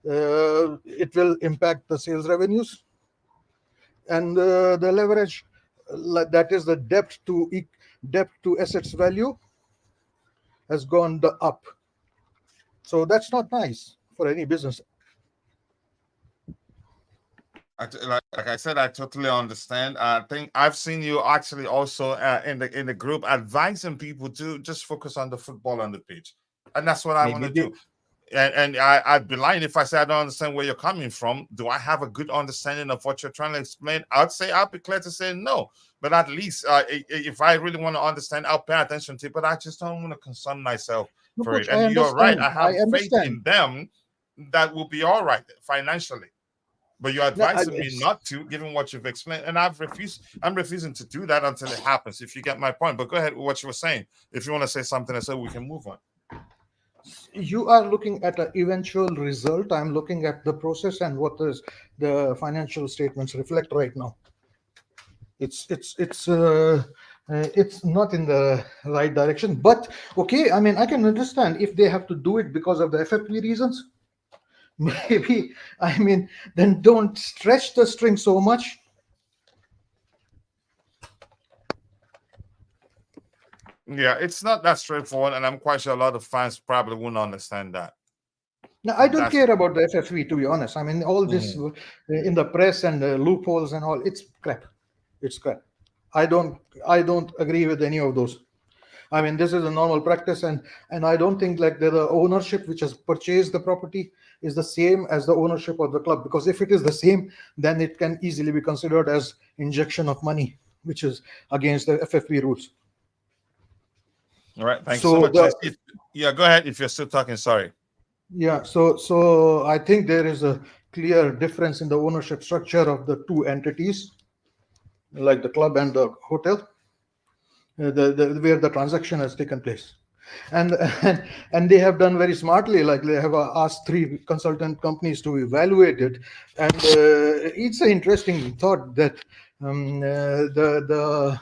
Speaker 6: It will impact the sales revenues, and the leverage, that is the debt to assets value, has gone up. So that's not nice for any business.
Speaker 4: Like I said, I totally understand. I think I've seen you actually also in the group advising people to just focus on the football on the pitch, and that's what I want
Speaker 6: Maybe
Speaker 4: to
Speaker 6: they,
Speaker 4: do. And I'd be lying if I say I don't understand where you're coming from. Do I have a good understanding of what you're trying to explain? I'd say I'd be clear to say no. But at least if I really want to understand, I'll pay attention to it. But I just don't want to concern myself
Speaker 6: no,
Speaker 4: for it.
Speaker 6: coach, I
Speaker 4: And you're right.
Speaker 6: understand.
Speaker 4: I
Speaker 6: I
Speaker 4: have faith
Speaker 6: understand.
Speaker 4: in them that will be all right financially. But you're
Speaker 6: No,
Speaker 4: advising me not to, given what you've explained, and I'm refusing to do that until it happens. If you get my point, but go ahead with what you were saying. If you want to say something, I said we can move on.
Speaker 6: you are looking at an eventual result. I'm looking at the process and what is the financial statements reflect right now. It's not in the right direction. But okay, I mean, I can understand if they have to do it because of the FFP reasons. Maybe, I mean, then don't stretch the string so much.
Speaker 4: Yeah, it's not that straightforward, and I'm quite sure a lot of fans probably won't understand that.
Speaker 6: Now, I don't
Speaker 4: That's
Speaker 6: care about the FFV, to be honest. I mean, all this
Speaker 4: Mhm.
Speaker 6: in the press and loopholes and all, it's crap. It's crap. I don't, I don't agree with any of those. I mean, this is a normal practice, and I don't think like the ownership which has purchased the property is the same as the ownership of the club. Because if it is the same, then it can easily be considered as injection of money, which is against the FFP rules.
Speaker 4: All right. Thanks so
Speaker 6: So
Speaker 4: much. I
Speaker 6: the
Speaker 4: see. Yeah, go ahead if you're still talking. Sorry.
Speaker 6: Yeah, so I think there is a clear difference in the ownership structure of the two entities, like the club and the hotel, where the transaction has taken place. And, and they have done very smartly, like they have asked three consultant companies to evaluate it. And it's an interesting thought that the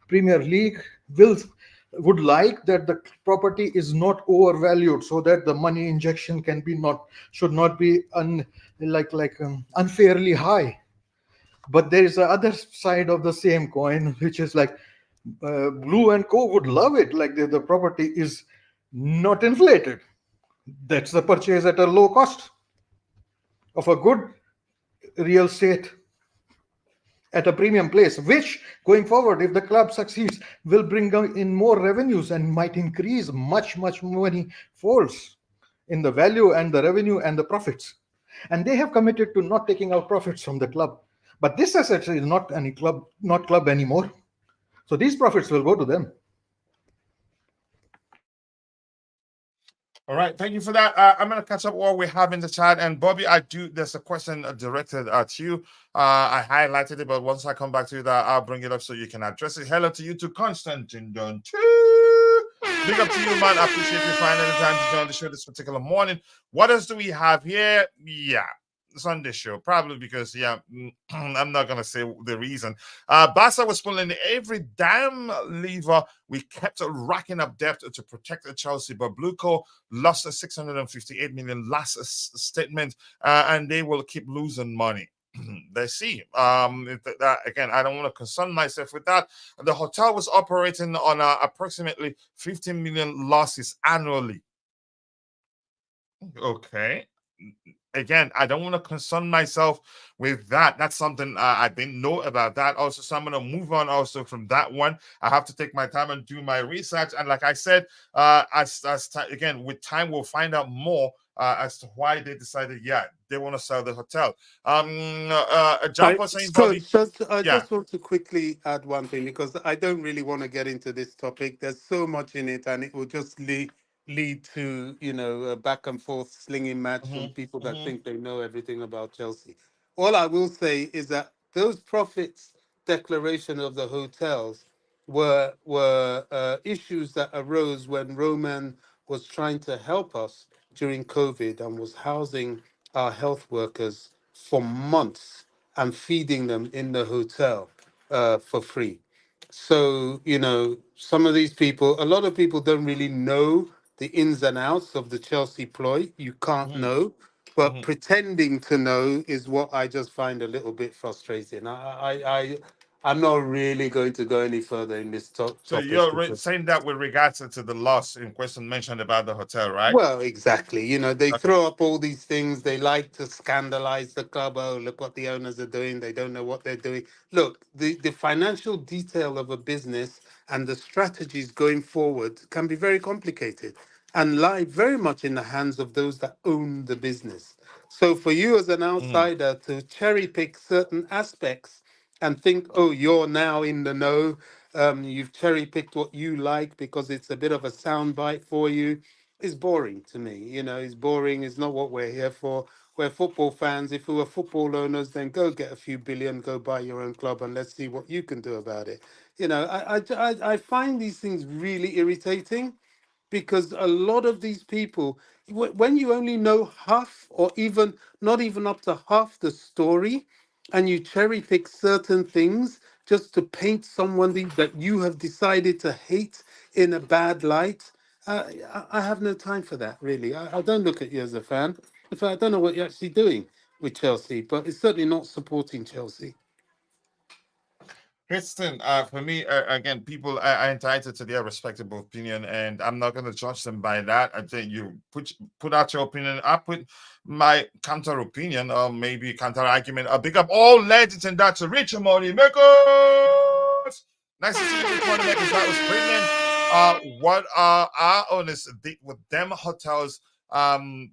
Speaker 6: Premier League will would like that the property is not overvalued, so that the money injection can be not should not be unfairly high. But there is the other side of the same coin, which is like Blue and Co would love it, like the property is not inflated. That's the purchase at a low cost of a good real estate at a premium place, which going forward, if the club succeeds, will bring in more revenues and might increase much many folds in the value and the revenue and the profits. And they have committed to not taking out profits from the club. But this asset is not club anymore. So these profits will go to them.
Speaker 4: All right, thank you for that. I'm going to catch up what we have in the chat. And Bobby, there's a question directed at you. I highlighted it, but once I come back to you, I'll bring it up so you can address it. Hello to you, to Constantine Don. Big up to you, man. I appreciate you finding the time to join the show this particular morning. What else do we have here? Yeah. Sunday show, probably because I'm not gonna say the reason. Barca was pulling every damn lever. We kept racking up debt to protect Chelsea, but Blueco lost 658 million last statement, and they will keep losing money. Let's see. Again, I don't want to concern myself with that. The hotel was operating on approximately 15 million losses annually. Okay. Again, I don't want to concern myself with that. That's something I didn't know about that. Also, so I'm going to move on also from that one. I have to take my time and do my research. And like I said, again, with time, we'll find out more as to why they decided, yeah, they want to sell the hotel. John
Speaker 5: I,
Speaker 4: was saying, Bobby,
Speaker 5: Coach, I
Speaker 4: yeah.
Speaker 5: just want to quickly add one thing because I don't really want to get into this topic. There's so much in it, and it will just lead to a back and forth slinging match from
Speaker 4: Hmm.
Speaker 5: people that
Speaker 4: Hmm.
Speaker 5: think they know everything about Chelsea. All I will say is that those profits declaration of the hotels were issues that arose when Roman was trying to help us during COVID and was housing our health workers for months and feeding them in the hotel for free. So, some of these people, a lot of people don't really know the ins and outs of the Chelsea ploy. You can't
Speaker 4: Hmm.
Speaker 5: know, but
Speaker 4: Hmm.
Speaker 5: pretending to know is what I just find a little bit frustrating. I'm not really going to go any further in this
Speaker 4: So
Speaker 5: topic
Speaker 4: you're
Speaker 5: because
Speaker 4: saying that with regards to the loss in question mentioned about the hotel, right?
Speaker 5: well, exactly. They
Speaker 4: Okay.
Speaker 5: throw up all these things. They like to scandalize the club. Oh, look what the owners are doing. They don't know what they're doing. Look, the financial detail of a business and the strategies going forward can be very complicated and lie very much in the hands of those that own the business. So for you as an
Speaker 4: Hmm.
Speaker 5: outsider to cherry pick certain aspects and think, oh, you're now in the know. You've cherry picked what you like because it's a bit of a soundbite for you. It's boring to me. It's boring. It's not what we're here for. We're football fans. If we were football owners, then go get a few billion, go buy your own club, and let's see what you can do about it. I find these things really irritating because a lot of these people, when you only know half or even not even up to half the story, and you cherry pick certain things just to paint someone that you have decided to hate in a bad light, I have no time for that, really. I don't look at you as a fan. In fact, I don't know what you're actually doing with Chelsea, but it's certainly not supporting Chelsea.
Speaker 4: Kristen, for me, again, people are entitled to their respectable opinion, and I'm not going to judge them by that. I think you put out your opinion. I put my counter opinion, or maybe counter argument. I big up all legends and that's a rich money makers. Nice to see you, big money makers. That was brilliant. What our owners did with them hotels.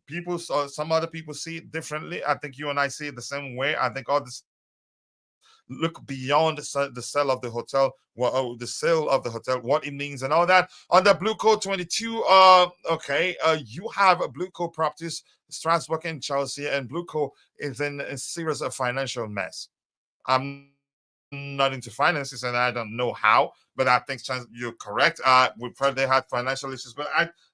Speaker 4: People saw some other people see it differently. I think you and I see it the same way. I think all this look beyond the sale of the hotel, the sale of the hotel, what it means, and all that. On the Blue Code 22, okay, you have a Blue Code properties, Strasbourg and Chelsea, and Blue Code is in a series of financial mess. I'm not into finances and I don't know how, but I think you're correct. We probably had financial issues, but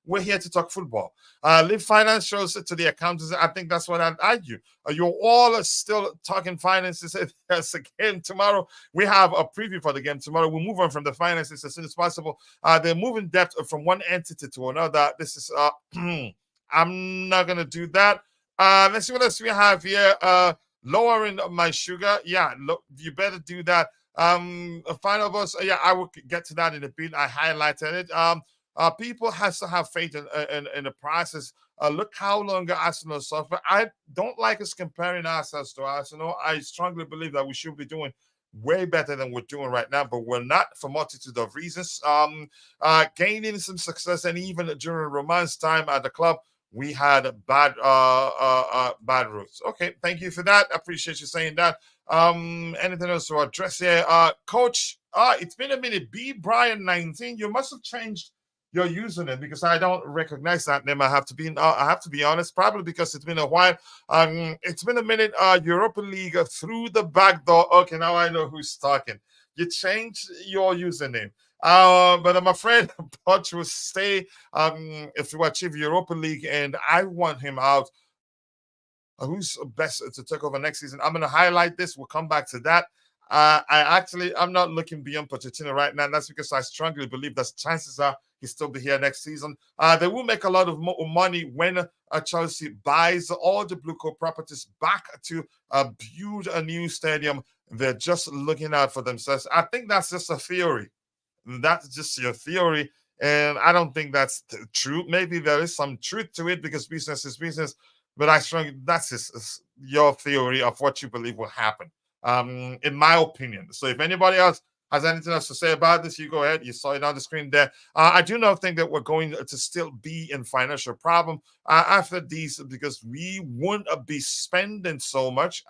Speaker 4: we're here to talk football. Leave financials to the accountants. I think that's what I'd argue. You're all still talking finances. There's a game tomorrow. We have a preview for the game tomorrow. We'll move on from the finances as soon as possible. They're moving debt from one entity to another. This is I'm not gonna do that. Let's see what else we have here. Lowering my sugar. Yeah, look, you better do that. Final boss. Yeah, I will get to that in a bit. I highlighted it. People has to have faith in the process. Look how long Arsenal suffer. I don't like us comparing ourselves to Arsenal. I strongly believe that we should be doing way better than we're doing right now, but we're not for multitude of reasons. Gaining some success, and even during Roman's time at the club, we had bad routes. Okay, thank you for that. I appreciate you saying that. Anything else to address here? Coach, it's been a minute. B Brian 19. You must have changed your username because I don't recognize that name. I have to be honest, probably because it's been a while. It's been a minute. Europa League through the back door. Okay, now I know who's talking. You changed your username. But I'm afraid Poch will stay if we achieve Europa League, and I want him out. Who's best to take over next season? I'm going to highlight this. We'll come back to that. I'm not looking beyond Pochettino right now. That's because I strongly believe that chances are he'll still be here next season. They will make a lot of money when Chelsea buys all the Blue Coat properties back to build a new stadium. They're just looking out for themselves. I think that's just a theory. That's just your theory. And I don't think that's true. Maybe there is some truth to it because business is business. But I strongly, that's your theory of what you believe will happen, in my opinion. So if anybody else has anything else to say about this, you go ahead. You saw it on the screen there. I do not think that we're going to still be in financial problem after these because we won't be spending so much.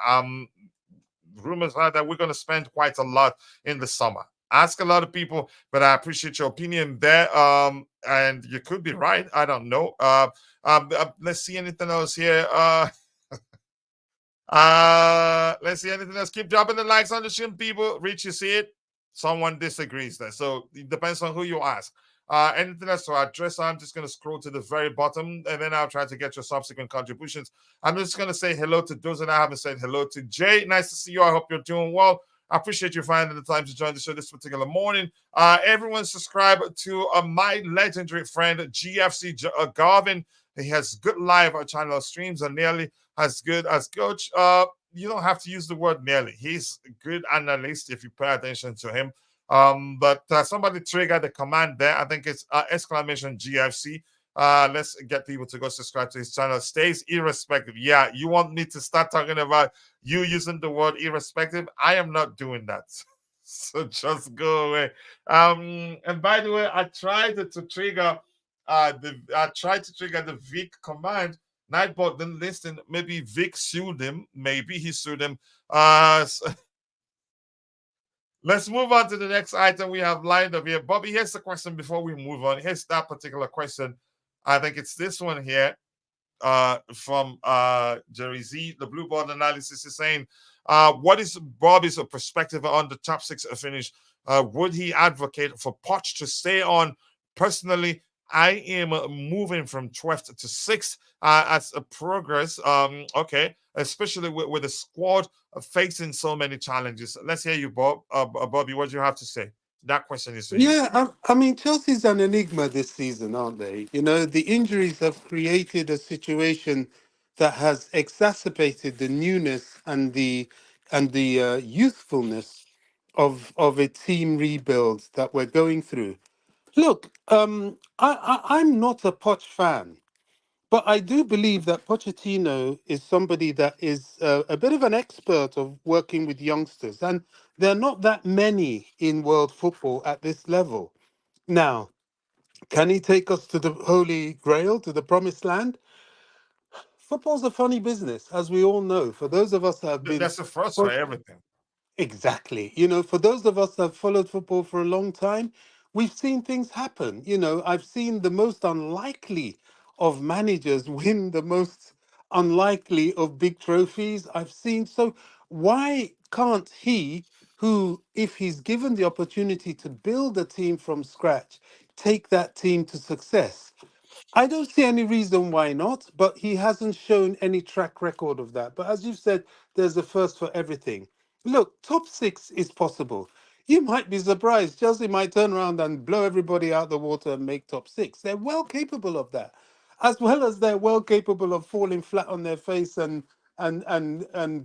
Speaker 4: Rumors are that we're going to spend quite a lot in the summer. Ask a lot of people, but I appreciate your opinion there. And you could be right. I don't know. Let's see anything else here. Let's see anything else. Keep dropping the likes on the stream, people. Rich, you see it? Someone disagrees there. So it depends on who you ask. Anything else to address? I'm just going to scroll to the very bottom and then I'll try to get your subsequent contributions. I'm just going to say hello to those that I haven't said hello to. Jay, nice to see you. I hope you're doing well. I appreciate you finding the time to join the show this particular morning. Everyone subscribe to my legendary friend, GFC Garvin. He has good live channel streams and nearly as good as Coach. You don't have to use the word nearly. He's a good analyst if you pay attention to him. But somebody triggered the command there. I think it's exclamation GFC. Let's get people to go subscribe to his channel. Stays irrespective. Yeah, you want me to start talking about you using the word irrespective? I am not doing that. So just go away. And by the way, I tried to trigger the Vic command. Nightbot didn't listen. Maybe Vic sued him. Maybe he sued him. Let's move on to the next item we have lined up here. Bobby, here's the question before we move on. Here's that particular question. I think it's this one here from Jerry Z. The Blue Board Analysis is saying, what is Bobby's perspective on the top six finish? Would he advocate for Poch to stay on? Personally, I am moving from 12th to 6th as a progress. Okay, especially with the squad facing so many challenges. Let's hear you, Bob. Bobby, what do you have to say? That question is for you.
Speaker 5: Yeah, I mean, Chelsea's an enigma this season, aren't they? You know, the injuries have created a situation that has exacerbated the newness and the youthfulness of a team rebuild that we're going through. Look, I'm not a Poch fan, but I do believe that Pochettino is somebody that is a bit of an expert of working with youngsters, and there are not that many in world football at this level. Now, can he take us to the Holy Grail, to the Promised Land? Football's a funny business, as we all know. For those of us that have been
Speaker 4: That's the first for everything.
Speaker 5: Exactly. You know, for those of us that have followed football for a long time, we've seen things happen. You know, I've seen the most unlikely of managers win the most unlikely of big trophies. I've seen. So why can't he, who, if he's given the opportunity to build a team from scratch, take that team to success? I don't see any reason why not, but he hasn't shown any track record of that. But as you've said, there's a first for everything. Look, top six is possible. You might be surprised. Chelsea might turn around and blow everybody out the water and make top six. They're well capable of that, as well as they're well capable of falling flat on their face and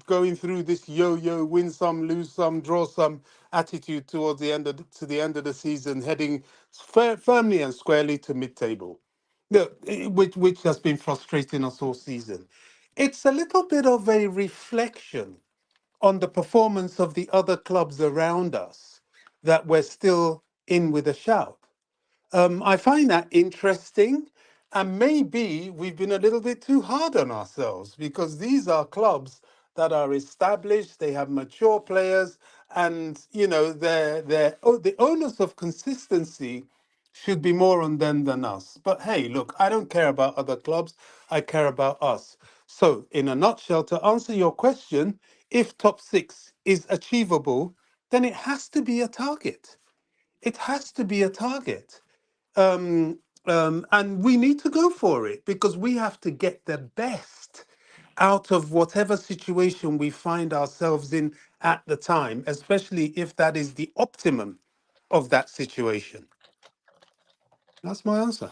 Speaker 5: going through this yo-yo, win some, lose some, draw some attitude towards the end of the season, heading firmly and squarely to mid-table. No, which has been frustrating us all season. It's a little bit of a reflection on the performance of the other clubs around us that we're still in with a shout. I find that interesting. And maybe we've been a little bit too hard on ourselves because these are clubs that are established, they have mature players, and you know, the onus of consistency should be more on them than us. But hey, look, I don't care about other clubs, I care about us. So, in a nutshell, to answer your question, if top six is achievable, then it has to be a target. It has to be a target. And we need to go for it because we have to get the best out of whatever situation we find ourselves in at the time, especially if that is the optimum of that situation. That's my answer.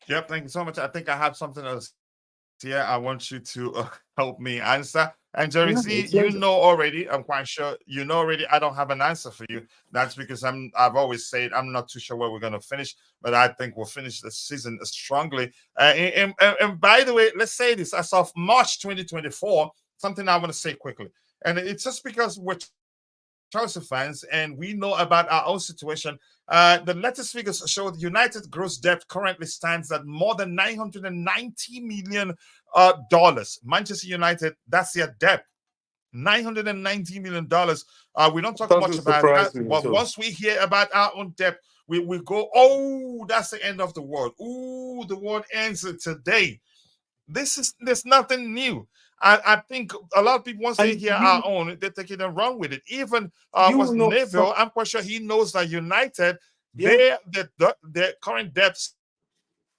Speaker 4: Yep, thank you so much. I think I have something else here. I want you to help me answer. And Jerry
Speaker 6: Yeah,
Speaker 4: Z,
Speaker 6: it's
Speaker 4: you
Speaker 6: loaded.
Speaker 4: know already. I'm quite sure you know already. I don't have an answer for you. That's because I've always said I'm not too sure where we're gonna finish, but I think we'll finish the season strongly. And by the way, let's say this as of March 2024. Something I want to say quickly, and it's just because we're Chelsea fans, and we know about our own situation. The latest figures show the United gross debt currently stands at more than $990 million. Manchester United, that's their debt. $990 million. We don't talk much
Speaker 5: Doesn't
Speaker 4: about that,
Speaker 5: surprise me at
Speaker 4: but
Speaker 5: all.
Speaker 4: once we hear about our own debt, we go, oh, that's the end of the world. Ooh, the world ends today. There's nothing new. I think a lot of people, once they
Speaker 5: And
Speaker 4: hear our own, they take it and run with it. Even
Speaker 5: you will
Speaker 4: was
Speaker 5: not
Speaker 4: Neville,
Speaker 5: find,
Speaker 4: I'm quite sure he knows that United,
Speaker 5: yeah,
Speaker 4: their current debt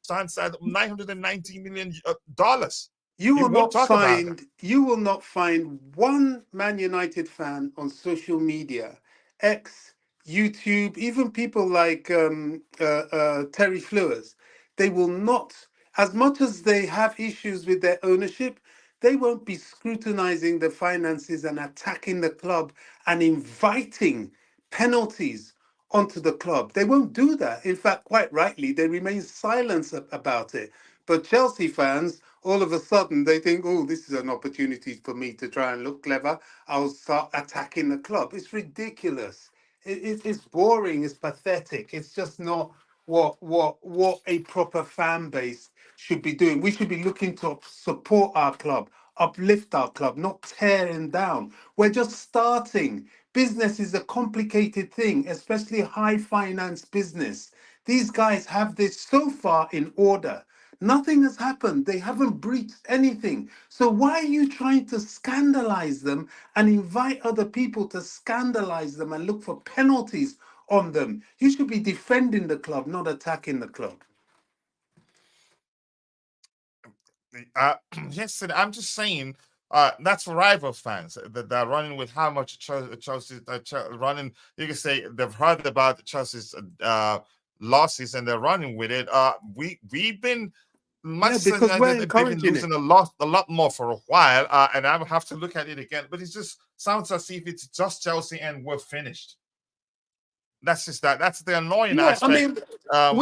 Speaker 4: stands at $990 million. He won't talk about that.
Speaker 5: you will not find one Man United fan on social media, X, YouTube, even people like Terry Flewers. They will not, as much as they have issues with their ownership, they won't be scrutinizing the finances and attacking the club and inviting penalties onto the club. They won't do that. In fact, quite rightly, they remain silent about it. But Chelsea fans, all of a sudden, they think, oh, this is an opportunity for me to try and look clever. I'll start attacking the club. It's ridiculous. It's boring. It's pathetic. It's just not what a proper fan base should be doing. We should be looking to support our club, uplift our club, not tear him down. We're just starting. Business is a complicated thing, especially high finance business. These guys have this so far in order. Nothing has happened. They haven't breached anything. So why are you trying to scandalize them and invite other people to scandalize them and look for penalties on them? You should be defending the club, not attacking the club.
Speaker 4: Uh, yes, I'm just saying. That's for rival fans that they're running with how much Chelsea running. You can say they've heard about Chelsea's losses and they're running with it. We've been
Speaker 5: Yeah,
Speaker 4: Manchester
Speaker 5: because we're
Speaker 4: United. They've been
Speaker 5: encouraging it.
Speaker 4: losing a lot more for a while, and I will have to look at it again. But it just sounds as if it's just Chelsea and we're finished. That's just that. That's the annoying
Speaker 5: Yeah, I
Speaker 4: aspect.
Speaker 5: mean,
Speaker 4: Um,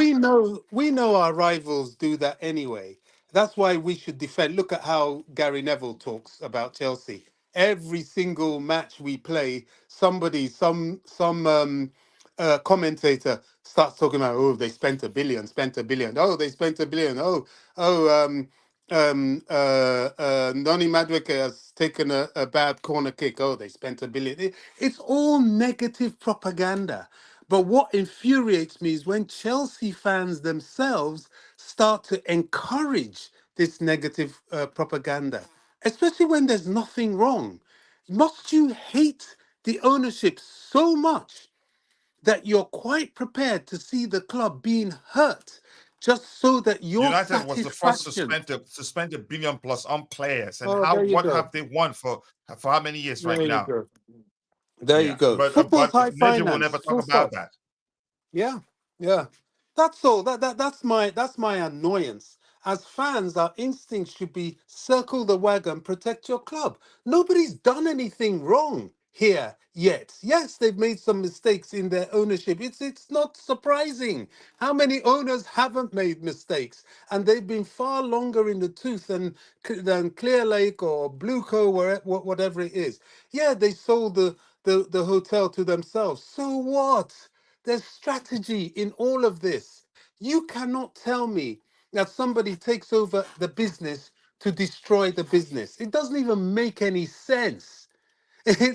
Speaker 5: we know our rivals do that anyway. That's why we should defend. Look at how Gary Neville talks about Chelsea. Every single match we play, some commentator starts talking about, oh, they spent a billion. Oh, they spent a billion. Noni Madwike has taken a bad corner kick. Oh, they spent a billion. It's all negative propaganda. But what infuriates me is when Chelsea fans themselves start to encourage this negative propaganda, especially when there's nothing wrong. Must you hate the ownership so much that you're quite prepared to see the club being hurt just so that your
Speaker 4: United was the first
Speaker 5: satisfaction?
Speaker 4: to spend a billion plus on players, and
Speaker 5: Oh,
Speaker 4: how
Speaker 5: there you
Speaker 4: what
Speaker 5: go.
Speaker 4: have they won for how many years right
Speaker 5: There you
Speaker 4: now?
Speaker 5: go. There you
Speaker 4: Yeah,
Speaker 5: go. Football's
Speaker 4: but
Speaker 5: high
Speaker 4: Neville will never
Speaker 5: finance.
Speaker 4: talk
Speaker 5: Full
Speaker 4: about
Speaker 5: stop.
Speaker 4: that.
Speaker 5: Yeah, yeah. That's all. That's my annoyance. As fans, our instinct should be circle the wagon, protect your club. Nobody's done anything wrong here yet. Yes, they've made some mistakes in their ownership. It's not surprising. How many owners haven't made mistakes? And they've been far longer in the tooth than Clear Lake or Blueco, whatever it is. Yeah, they sold the hotel to themselves. So what? There's strategy in all of this. You cannot tell me that somebody takes over the business to destroy the business. It doesn't even make any sense.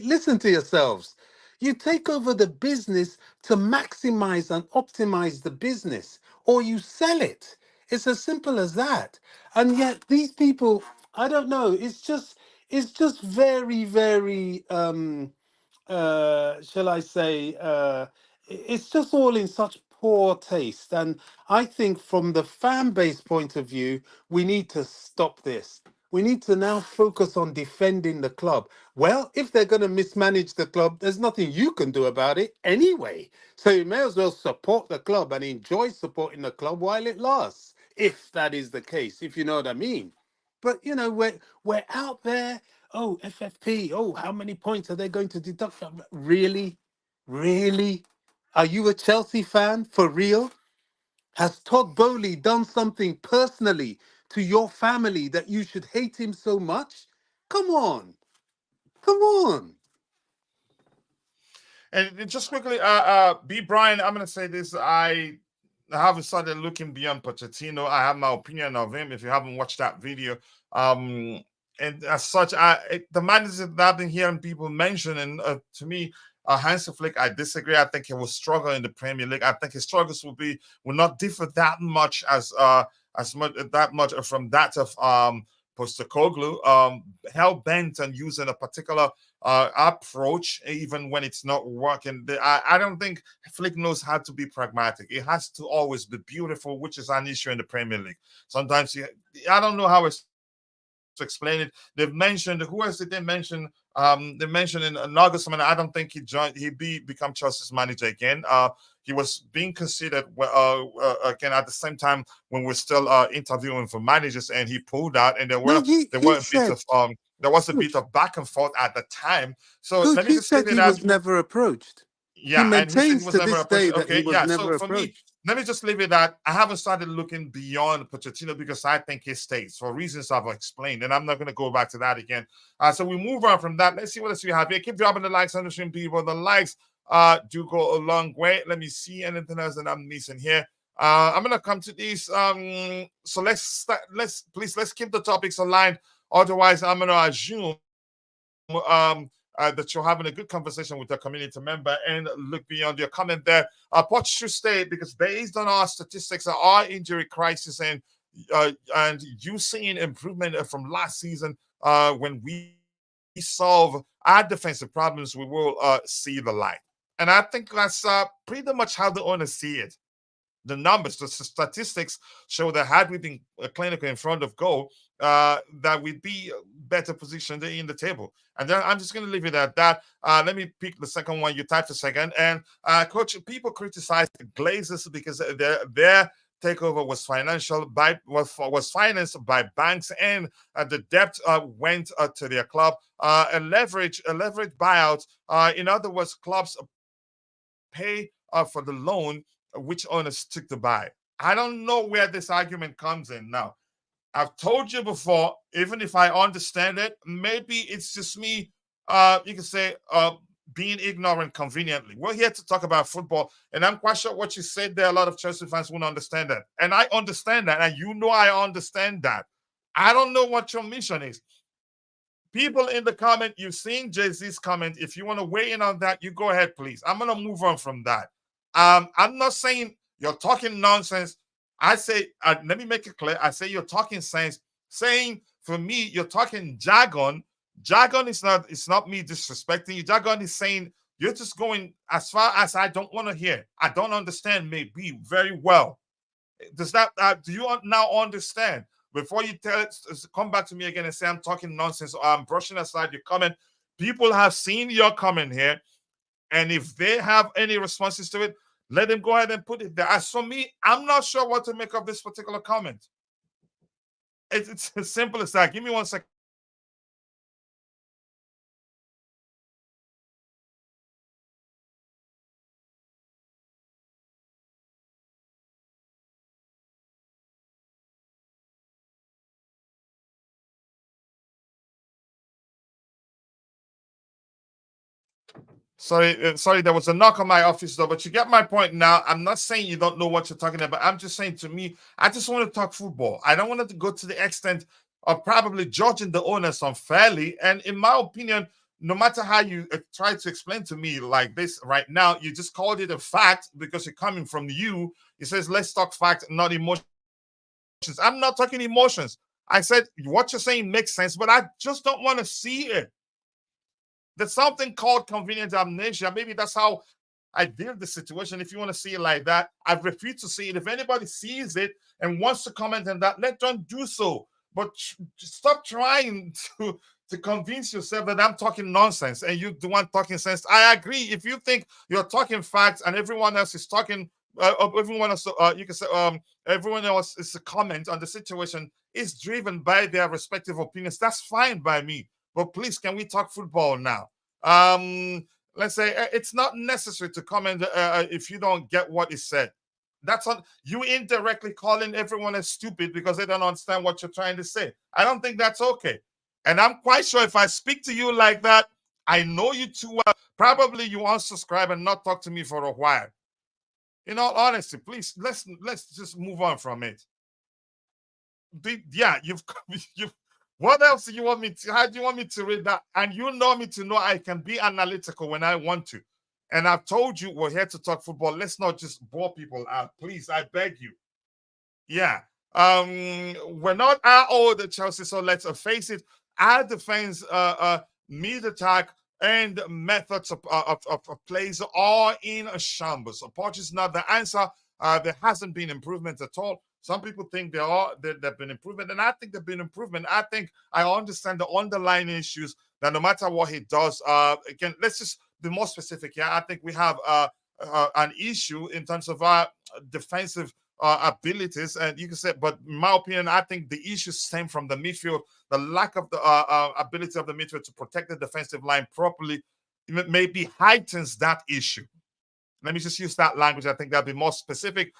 Speaker 5: Listen to yourselves. You take over the business to maximize and optimize the business, or you sell it. It's as simple as that. And yet these people, I don't know, it's just very, very shall I say, it's just all in such poor taste. And I think from the fan base point of view, we need to stop this. We need to now focus on defending the club. Well, if they're going to mismanage the club, there's nothing you can do about it anyway. So you may as well support the club and enjoy supporting the club while it lasts, if that is the case, if you know what I mean. But we're out there. Oh, FFP. Oh, how many points are they going to deduct from? Really? Really? Are you a Chelsea fan for real? Has Todd Bowley done something personally to your family that you should hate him so much? Come on. Come on.
Speaker 4: And just quickly, B. Brian, I'm gonna say this. I haven't started looking beyond Pochettino. I have my opinion of him. If you haven't watched that video, and as such, the managers that I've been hearing people mention, and to me, Hansi Flick, I disagree. I think he will struggle in the Premier League. I think his struggles will not differ that much from that of Postecoglou, hell bent on using a particular approach, even when it's not working. I don't think Flick knows how to be pragmatic. It has to always be beautiful, which is an issue in the Premier League. Sometimes I don't know how it's to explain it. They've mentioned, who else did they mention? They mentioned in Nagelsmann. I don't think he become Chelsea's manager again. He was being considered again at the same time when we're still interviewing for managers, and he pulled out. And there was a bit of back and forth at the time. So let me
Speaker 5: he
Speaker 4: just say
Speaker 5: said he
Speaker 4: that
Speaker 5: was never approached.
Speaker 4: yeah,
Speaker 5: He
Speaker 4: and he said he
Speaker 5: maintains
Speaker 4: was
Speaker 5: to
Speaker 4: never
Speaker 5: this
Speaker 4: approached.
Speaker 5: day that
Speaker 4: Okay,
Speaker 5: he was
Speaker 4: yeah.
Speaker 5: never
Speaker 4: So for me,
Speaker 5: approached.
Speaker 4: let me just leave it at I haven't started looking beyond Pochettino because I think he stays for reasons I've explained, and I'm not going to go back to that again. So we move on from that. Let's see what else we have here. Keep dropping the likes on the stream, people. The likes do go a long way. Let me see anything else that I'm missing here. I'm gonna come to these. So let's keep the topics aligned. Otherwise, I'm gonna assume that you're having a good conversation with a community member and look beyond your comment there. Poch should stay because based on our statistics, our injury crisis and you seeing improvement from last season, when we solve our defensive problems, we will see the light. And I think that's pretty much how the owners see it. The numbers, the statistics show that had we been clinical in front of goal, that we'd be better positioned in the table. And then I'm just going to leave it at that. Let me pick the second one. You typed a second. And coach, people criticize the Glazers because their takeover was was financed by banks, and the debt went to their club. A leverage buyout. In other words, clubs pay for the loan which owners took to buy. I don't know where this argument comes in now. I've told you before, even if I understand it, maybe it's just me, you can say, being ignorant conveniently. We're here to talk about football, and I'm quite sure what you said there, a lot of Chelsea fans won't understand that. And I understand that, and you know I understand that. I don't know what your mission is. People in the comment, you've seen Jay-Z's comment. If you want to weigh in on that, you go ahead, please. I'm going to move on from that. I'm not saying you're talking nonsense. I say, let me make it clear. I say you're talking sense. Saying for me, you're talking jargon. Jargon is not me disrespecting you. Jargon is saying you're just going as far as I don't want to hear. I don't understand maybe very well. Does that do you now understand? Before you come back to me again and say I'm talking nonsense or I'm brushing aside your comment, people have seen your comment here, and if they have any responses to it, let them go ahead and put it there. As for me, I'm not sure what to make of this particular comment. It's as simple as that. Give me 1 second. Sorry, there was a knock on my office door, but you get my point now. I'm not saying you don't know what you're talking about. I'm just saying, to me, I just want to talk football. I don't want to go to the extent of probably judging the owners unfairly. And in my opinion, no matter how you try to explain to me like this right now, you just called it a fact because it's coming from you. It says, let's talk fact, not emotions. I'm not talking emotions. I said, what you're saying makes sense, but I just don't want to see it. There's something called convenient amnesia. Maybe that's how I deal with the situation. If you want to see it like that, I refuse to see it. If anybody sees it and wants to comment on that, let them do so. But stop trying to convince yourself that I'm talking nonsense and you the one talking sense. I agree. If you think you're talking facts and everyone else is talking, everyone else, you can say, everyone else is a comment on the situation is driven by their respective opinions. That's fine by me. But please, can we talk football now? Let's say it's not necessary to comment if you don't get what is said. That's on you indirectly calling everyone as stupid because they don't understand what you're trying to say. I don't think that's okay. And I'm quite sure if I speak to you like that, I know you too well. Probably you unsubscribe and not talk to me for a while. In all honesty, please let's just move on from it. Yeah, you've. What else do you want me to? How do you want me to read that? And you know me to know I can be analytical when I want to. And I've told you we're here to talk football. Let's not just bore people out, please. I beg you. Yeah. We're not our old at Chelsea, so let's face it. Our defense, mid attack, and methods of plays are in a shambles. Approach is not the answer. There hasn't been improvement at all. Some people think there've been improvement, and I think there've been improvement. I think I understand the underlying issues that no matter what he does, again, let's just be more specific. Yeah, I think we have an issue in terms of our defensive abilities, and you can say, but in my opinion, I think the issues stem from the midfield, the lack of the ability of the midfield to protect the defensive line properly. Maybe heightens that issue. Let me just use that language. I think that'll be more specific.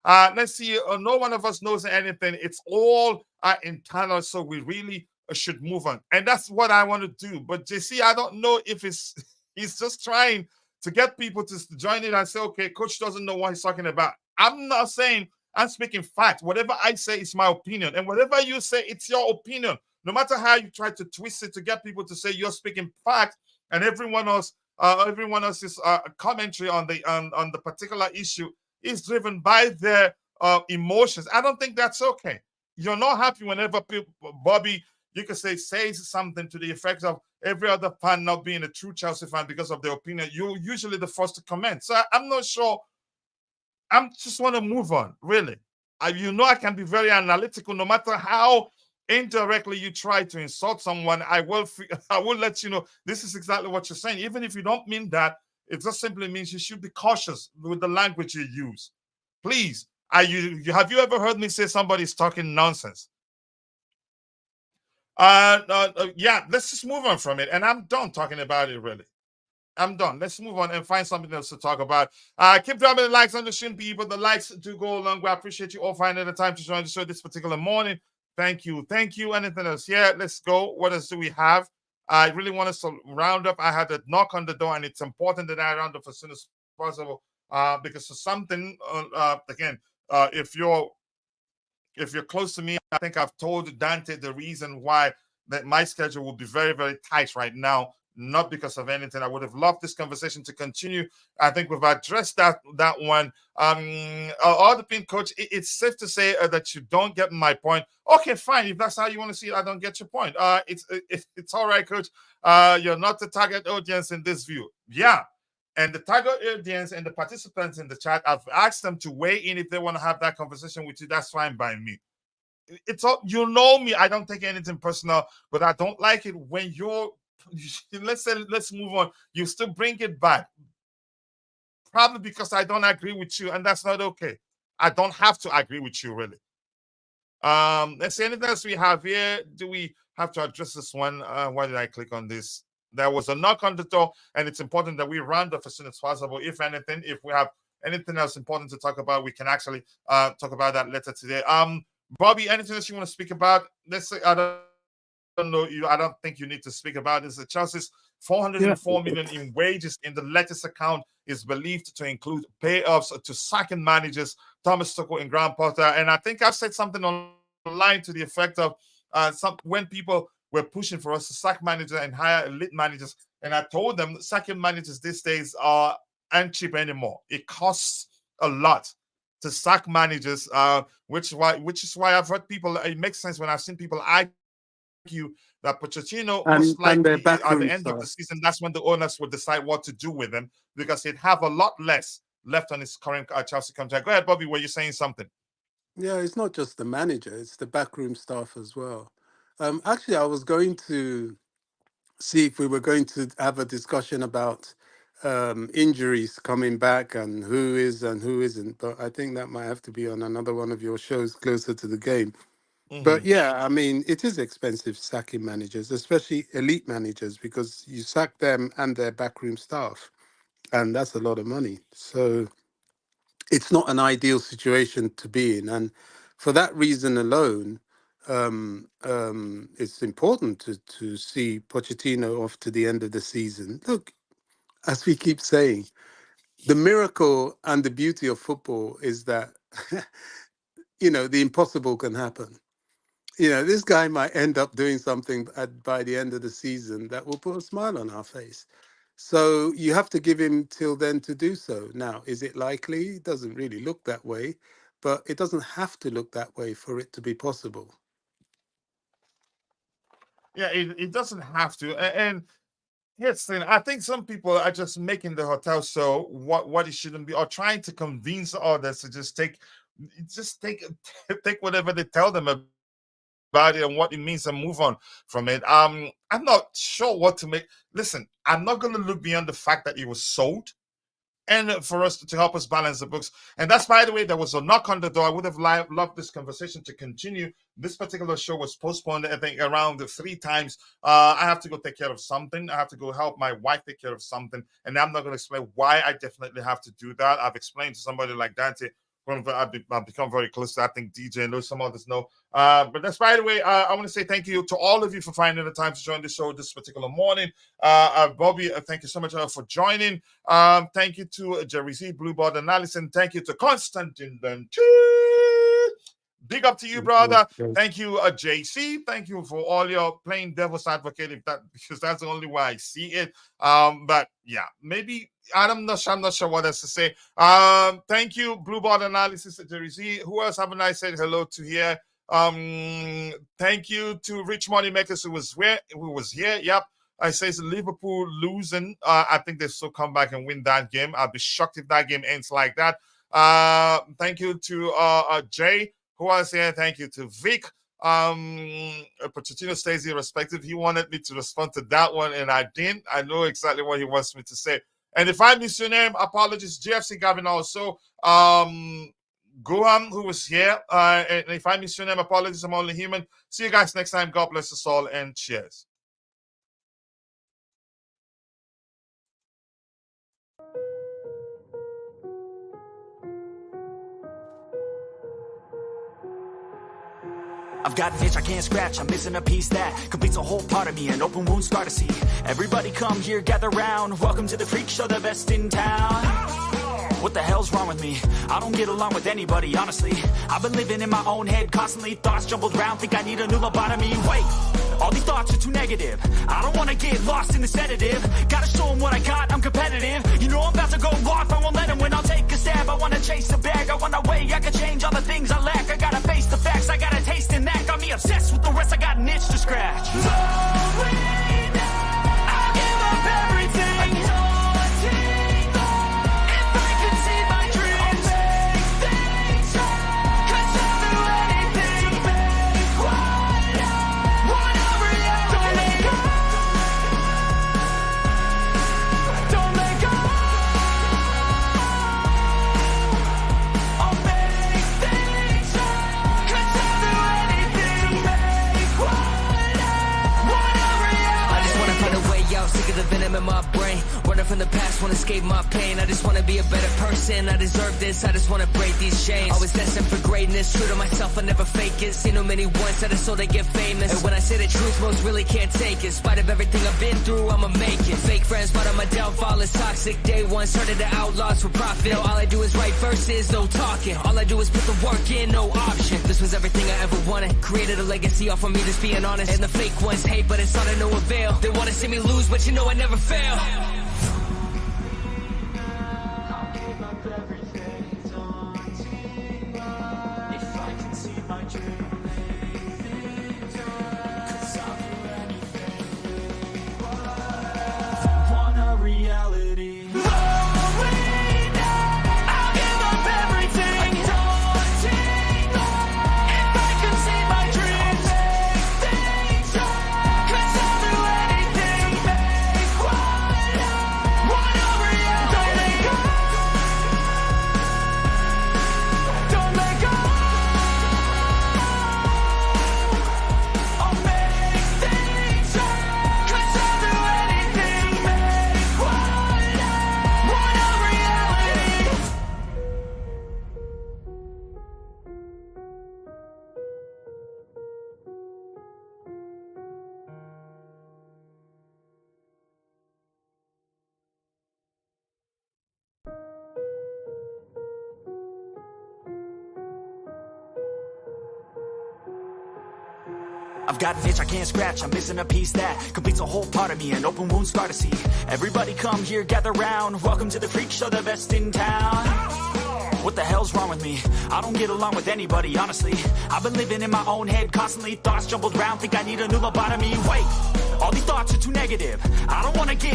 Speaker 4: Let's see. No one of us knows anything. It's all internal, so we really should move on, and that's what I want to do. But JC, I don't know if he's just trying to get people to join in and say, okay, coach doesn't know what he's talking about. I'm not saying, I'm speaking fact. Whatever I say is my opinion, and whatever you say, it's your opinion. No matter how you try to twist it to get people to say you're speaking fact, and everyone else's commentary on the particular issue is driven by their emotions. I don't think that's okay. You're not happy whenever people, Bobby, you can says something to the effect of every other fan not being a true Chelsea fan because of their opinion. You're usually the first to comment. So I'm not sure. I just want to move on, really. You know, I can be very analytical, no matter how indirectly you try to insult someone. I will let you know this is exactly what you're saying. Even if you don't mean that, it just simply means you should be cautious with the language you use. Please, have you ever heard me say somebody's talking nonsense? Yeah, let's just move on from it. And I'm done talking about it, really. I'm done. Let's move on and find something else to talk about. Keep dropping the likes on the stream, people. The likes do go a long way. I appreciate you all finding the time to join the show this particular morning. Thank you. Thank you. Anything else? Yeah, let's go. What else do we have? I really want us to round up. I had a knock on the door, and it's important that I round up as soon as possible because of something, again, if you're close to me, I think I've told Dante the reason why that my schedule will be very, very tight right now. Not because of anything. I would have loved this conversation to continue. I think we've addressed that one. All the pin coach, it's safe to say that you don't get my point. Okay, fine. If that's how you want to see it, I don't get your point. It's all right, coach. You're not the target audience in this view. Yeah. And the target audience and the participants in the chat, I've asked them to weigh in if they want to have that conversation with you. That's fine by me. It's all, you know me. I don't take anything personal, but I don't like it when let's move on. You still bring it back. Probably because I don't agree with you, and that's not okay. I don't have to agree with you, really. Let's see, anything else we have here. Do we have to address this one? Why did I click on this? There was a knock on the door, and it's important that we round up as soon as possible. If anything, if we have anything else important to talk about, we can actually talk about that later today. Bobby, anything else you want to speak about? Let's say, I don't know. I don't think you need to speak about this. Chelsea's 404 million in wages in the latest account is believed to include payoffs to second managers Thomas Tuchel and Graham Potter. And I think I've said something online to the effect of when people were pushing for us to sack managers and hire elite managers, and I told them second managers these days aren't cheap anymore. It costs a lot to sack managers, which is why I've heard people. It makes sense when I've seen people argue that Pochettino most likely at the end of the season, that's when the owners will decide what to do with him because he'd have a lot less left on his current Chelsea contract. Go ahead, Bobby. Were you saying something?
Speaker 5: Yeah, it's not just the manager; it's the backroom staff as well. Actually, I was going to see if we were going to have a discussion about injuries coming back and who is and who isn't, but I think that might have to be on another one of your shows closer to the game. But yeah, I mean, it is expensive sacking managers, especially elite managers, because you sack them and their backroom staff, and that's a lot of money. So it's not an ideal situation to be in. And for that reason alone, it's important to see Pochettino off to the end of the season. Look, as we keep saying, the miracle and the beauty of football is that, the impossible can happen. This guy might end up doing something by the end of the season that will put a smile on our face. So you have to give him till then to do so. Now, is it likely? It doesn't really look that way, but it doesn't have to look that way for it to be possible.
Speaker 4: Yeah, it doesn't have to. And here's the thing. I think some people are just making the hotel show what it shouldn't be, or trying to convince others to just take whatever they tell them about it and what it means and move on from it. I'm not sure what to make. Listen, I'm not going to look beyond the fact that it was sold, and for us to help us balance the books. And that's, by the way, there was a knock on the door. I would have loved this conversation to continue. This particular show was postponed, I think, around 3 times. I have to go take care of something. I have to go help my wife take care of something. And I'm not going to explain why I definitely have to do that. I've explained to somebody like Dante. I've become very close to, I think, DJ and those, some others know. But that's, by the way, I want to say thank you to all of you for finding the time to join the show this particular morning. Bobby, thank you so much for joining. Thank you to Jerry Z, Blueboard Analysis, and thank you to Constantine Dante. Big up to you, brother. Thank you, JC. Thank you for all your playing devil's advocate, because that's the only way I see it. But yeah, maybe I'm not sure what else to say. Thank you, Blueboard Analysis, Jerry Z. Who else haven't I said hello to here? Thank you to Rich Moneymakers who was here. Yep. I say it's Liverpool losing. I think they still come back and win that game. I'll be shocked if that game ends like that. Thank you to Jay. Who else here? Thank you to Vic. Pochettino stays irrespective. He wanted me to respond to that one, and I didn't. I know exactly what he wants me to say. And if I miss your name, apologies. GFC Gavin also. Guam, who was here. And if I miss your name, apologies. I'm only human. See you guys next time. God bless us all, and cheers.
Speaker 1: I've got an itch I can't scratch, I'm missing a piece that completes a whole part of me, an open wound scar to see. Everybody come here, gather round, welcome to the freak show, the best in town. What the hell's wrong with me? I don't get along with anybody, honestly. I've been living in my own head, constantly thoughts jumbled round, think I need a new lobotomy. Wait, all these thoughts are too negative. I don't wanna get lost in the sedative. Gotta show them what I got, I'm competitive. You know I'm about to go off, I won't let them win, I'll take a stab. I wanna chase the bag, I wanna weigh, I can change all the things I lack. I gotta face the facts, I gotta taste in that. Got me obsessed with the rest, I got an itch to scratch. I'll give up everything. If I could see my dreams, things, could I'll do anything to make one a reality. Don't let go. I'll make things, could I'll do anything to make one a reality.
Speaker 2: I just wanna find a way out, sick of the venom in my brain. Running from the past, wanna escape my pain. I just wanna be a better person, I deserve this, I just wanna break these chains. Always destined for greatness, true to myself, I never fake it. Seen too many once that I so they get famous. And when I say the truth, most really can't take it. In spite of everything I've been through, I'ma make it. Fake friends, but on my downfall is toxic. Day one, started the outlaws for profit. Now all I do is write verses, no talking. All I do is put the work in, no option. This was everything I ever wanted. Created a legacy off of me, just being honest. And the fake ones hate, but it's all to no avail. They wanna see me lose, but you know I never fail.
Speaker 1: I've got an itch I can't scratch, I'm missing a piece that completes a whole part of me, an open wound scar to see. Everybody come here, gather round, welcome to the freak show, the best in town. What the hell's wrong with me? I don't get along with anybody, honestly. I've been living in my own head constantly, thoughts jumbled round, think I need a new lobotomy. Wait, all these thoughts are too negative, I don't wanna give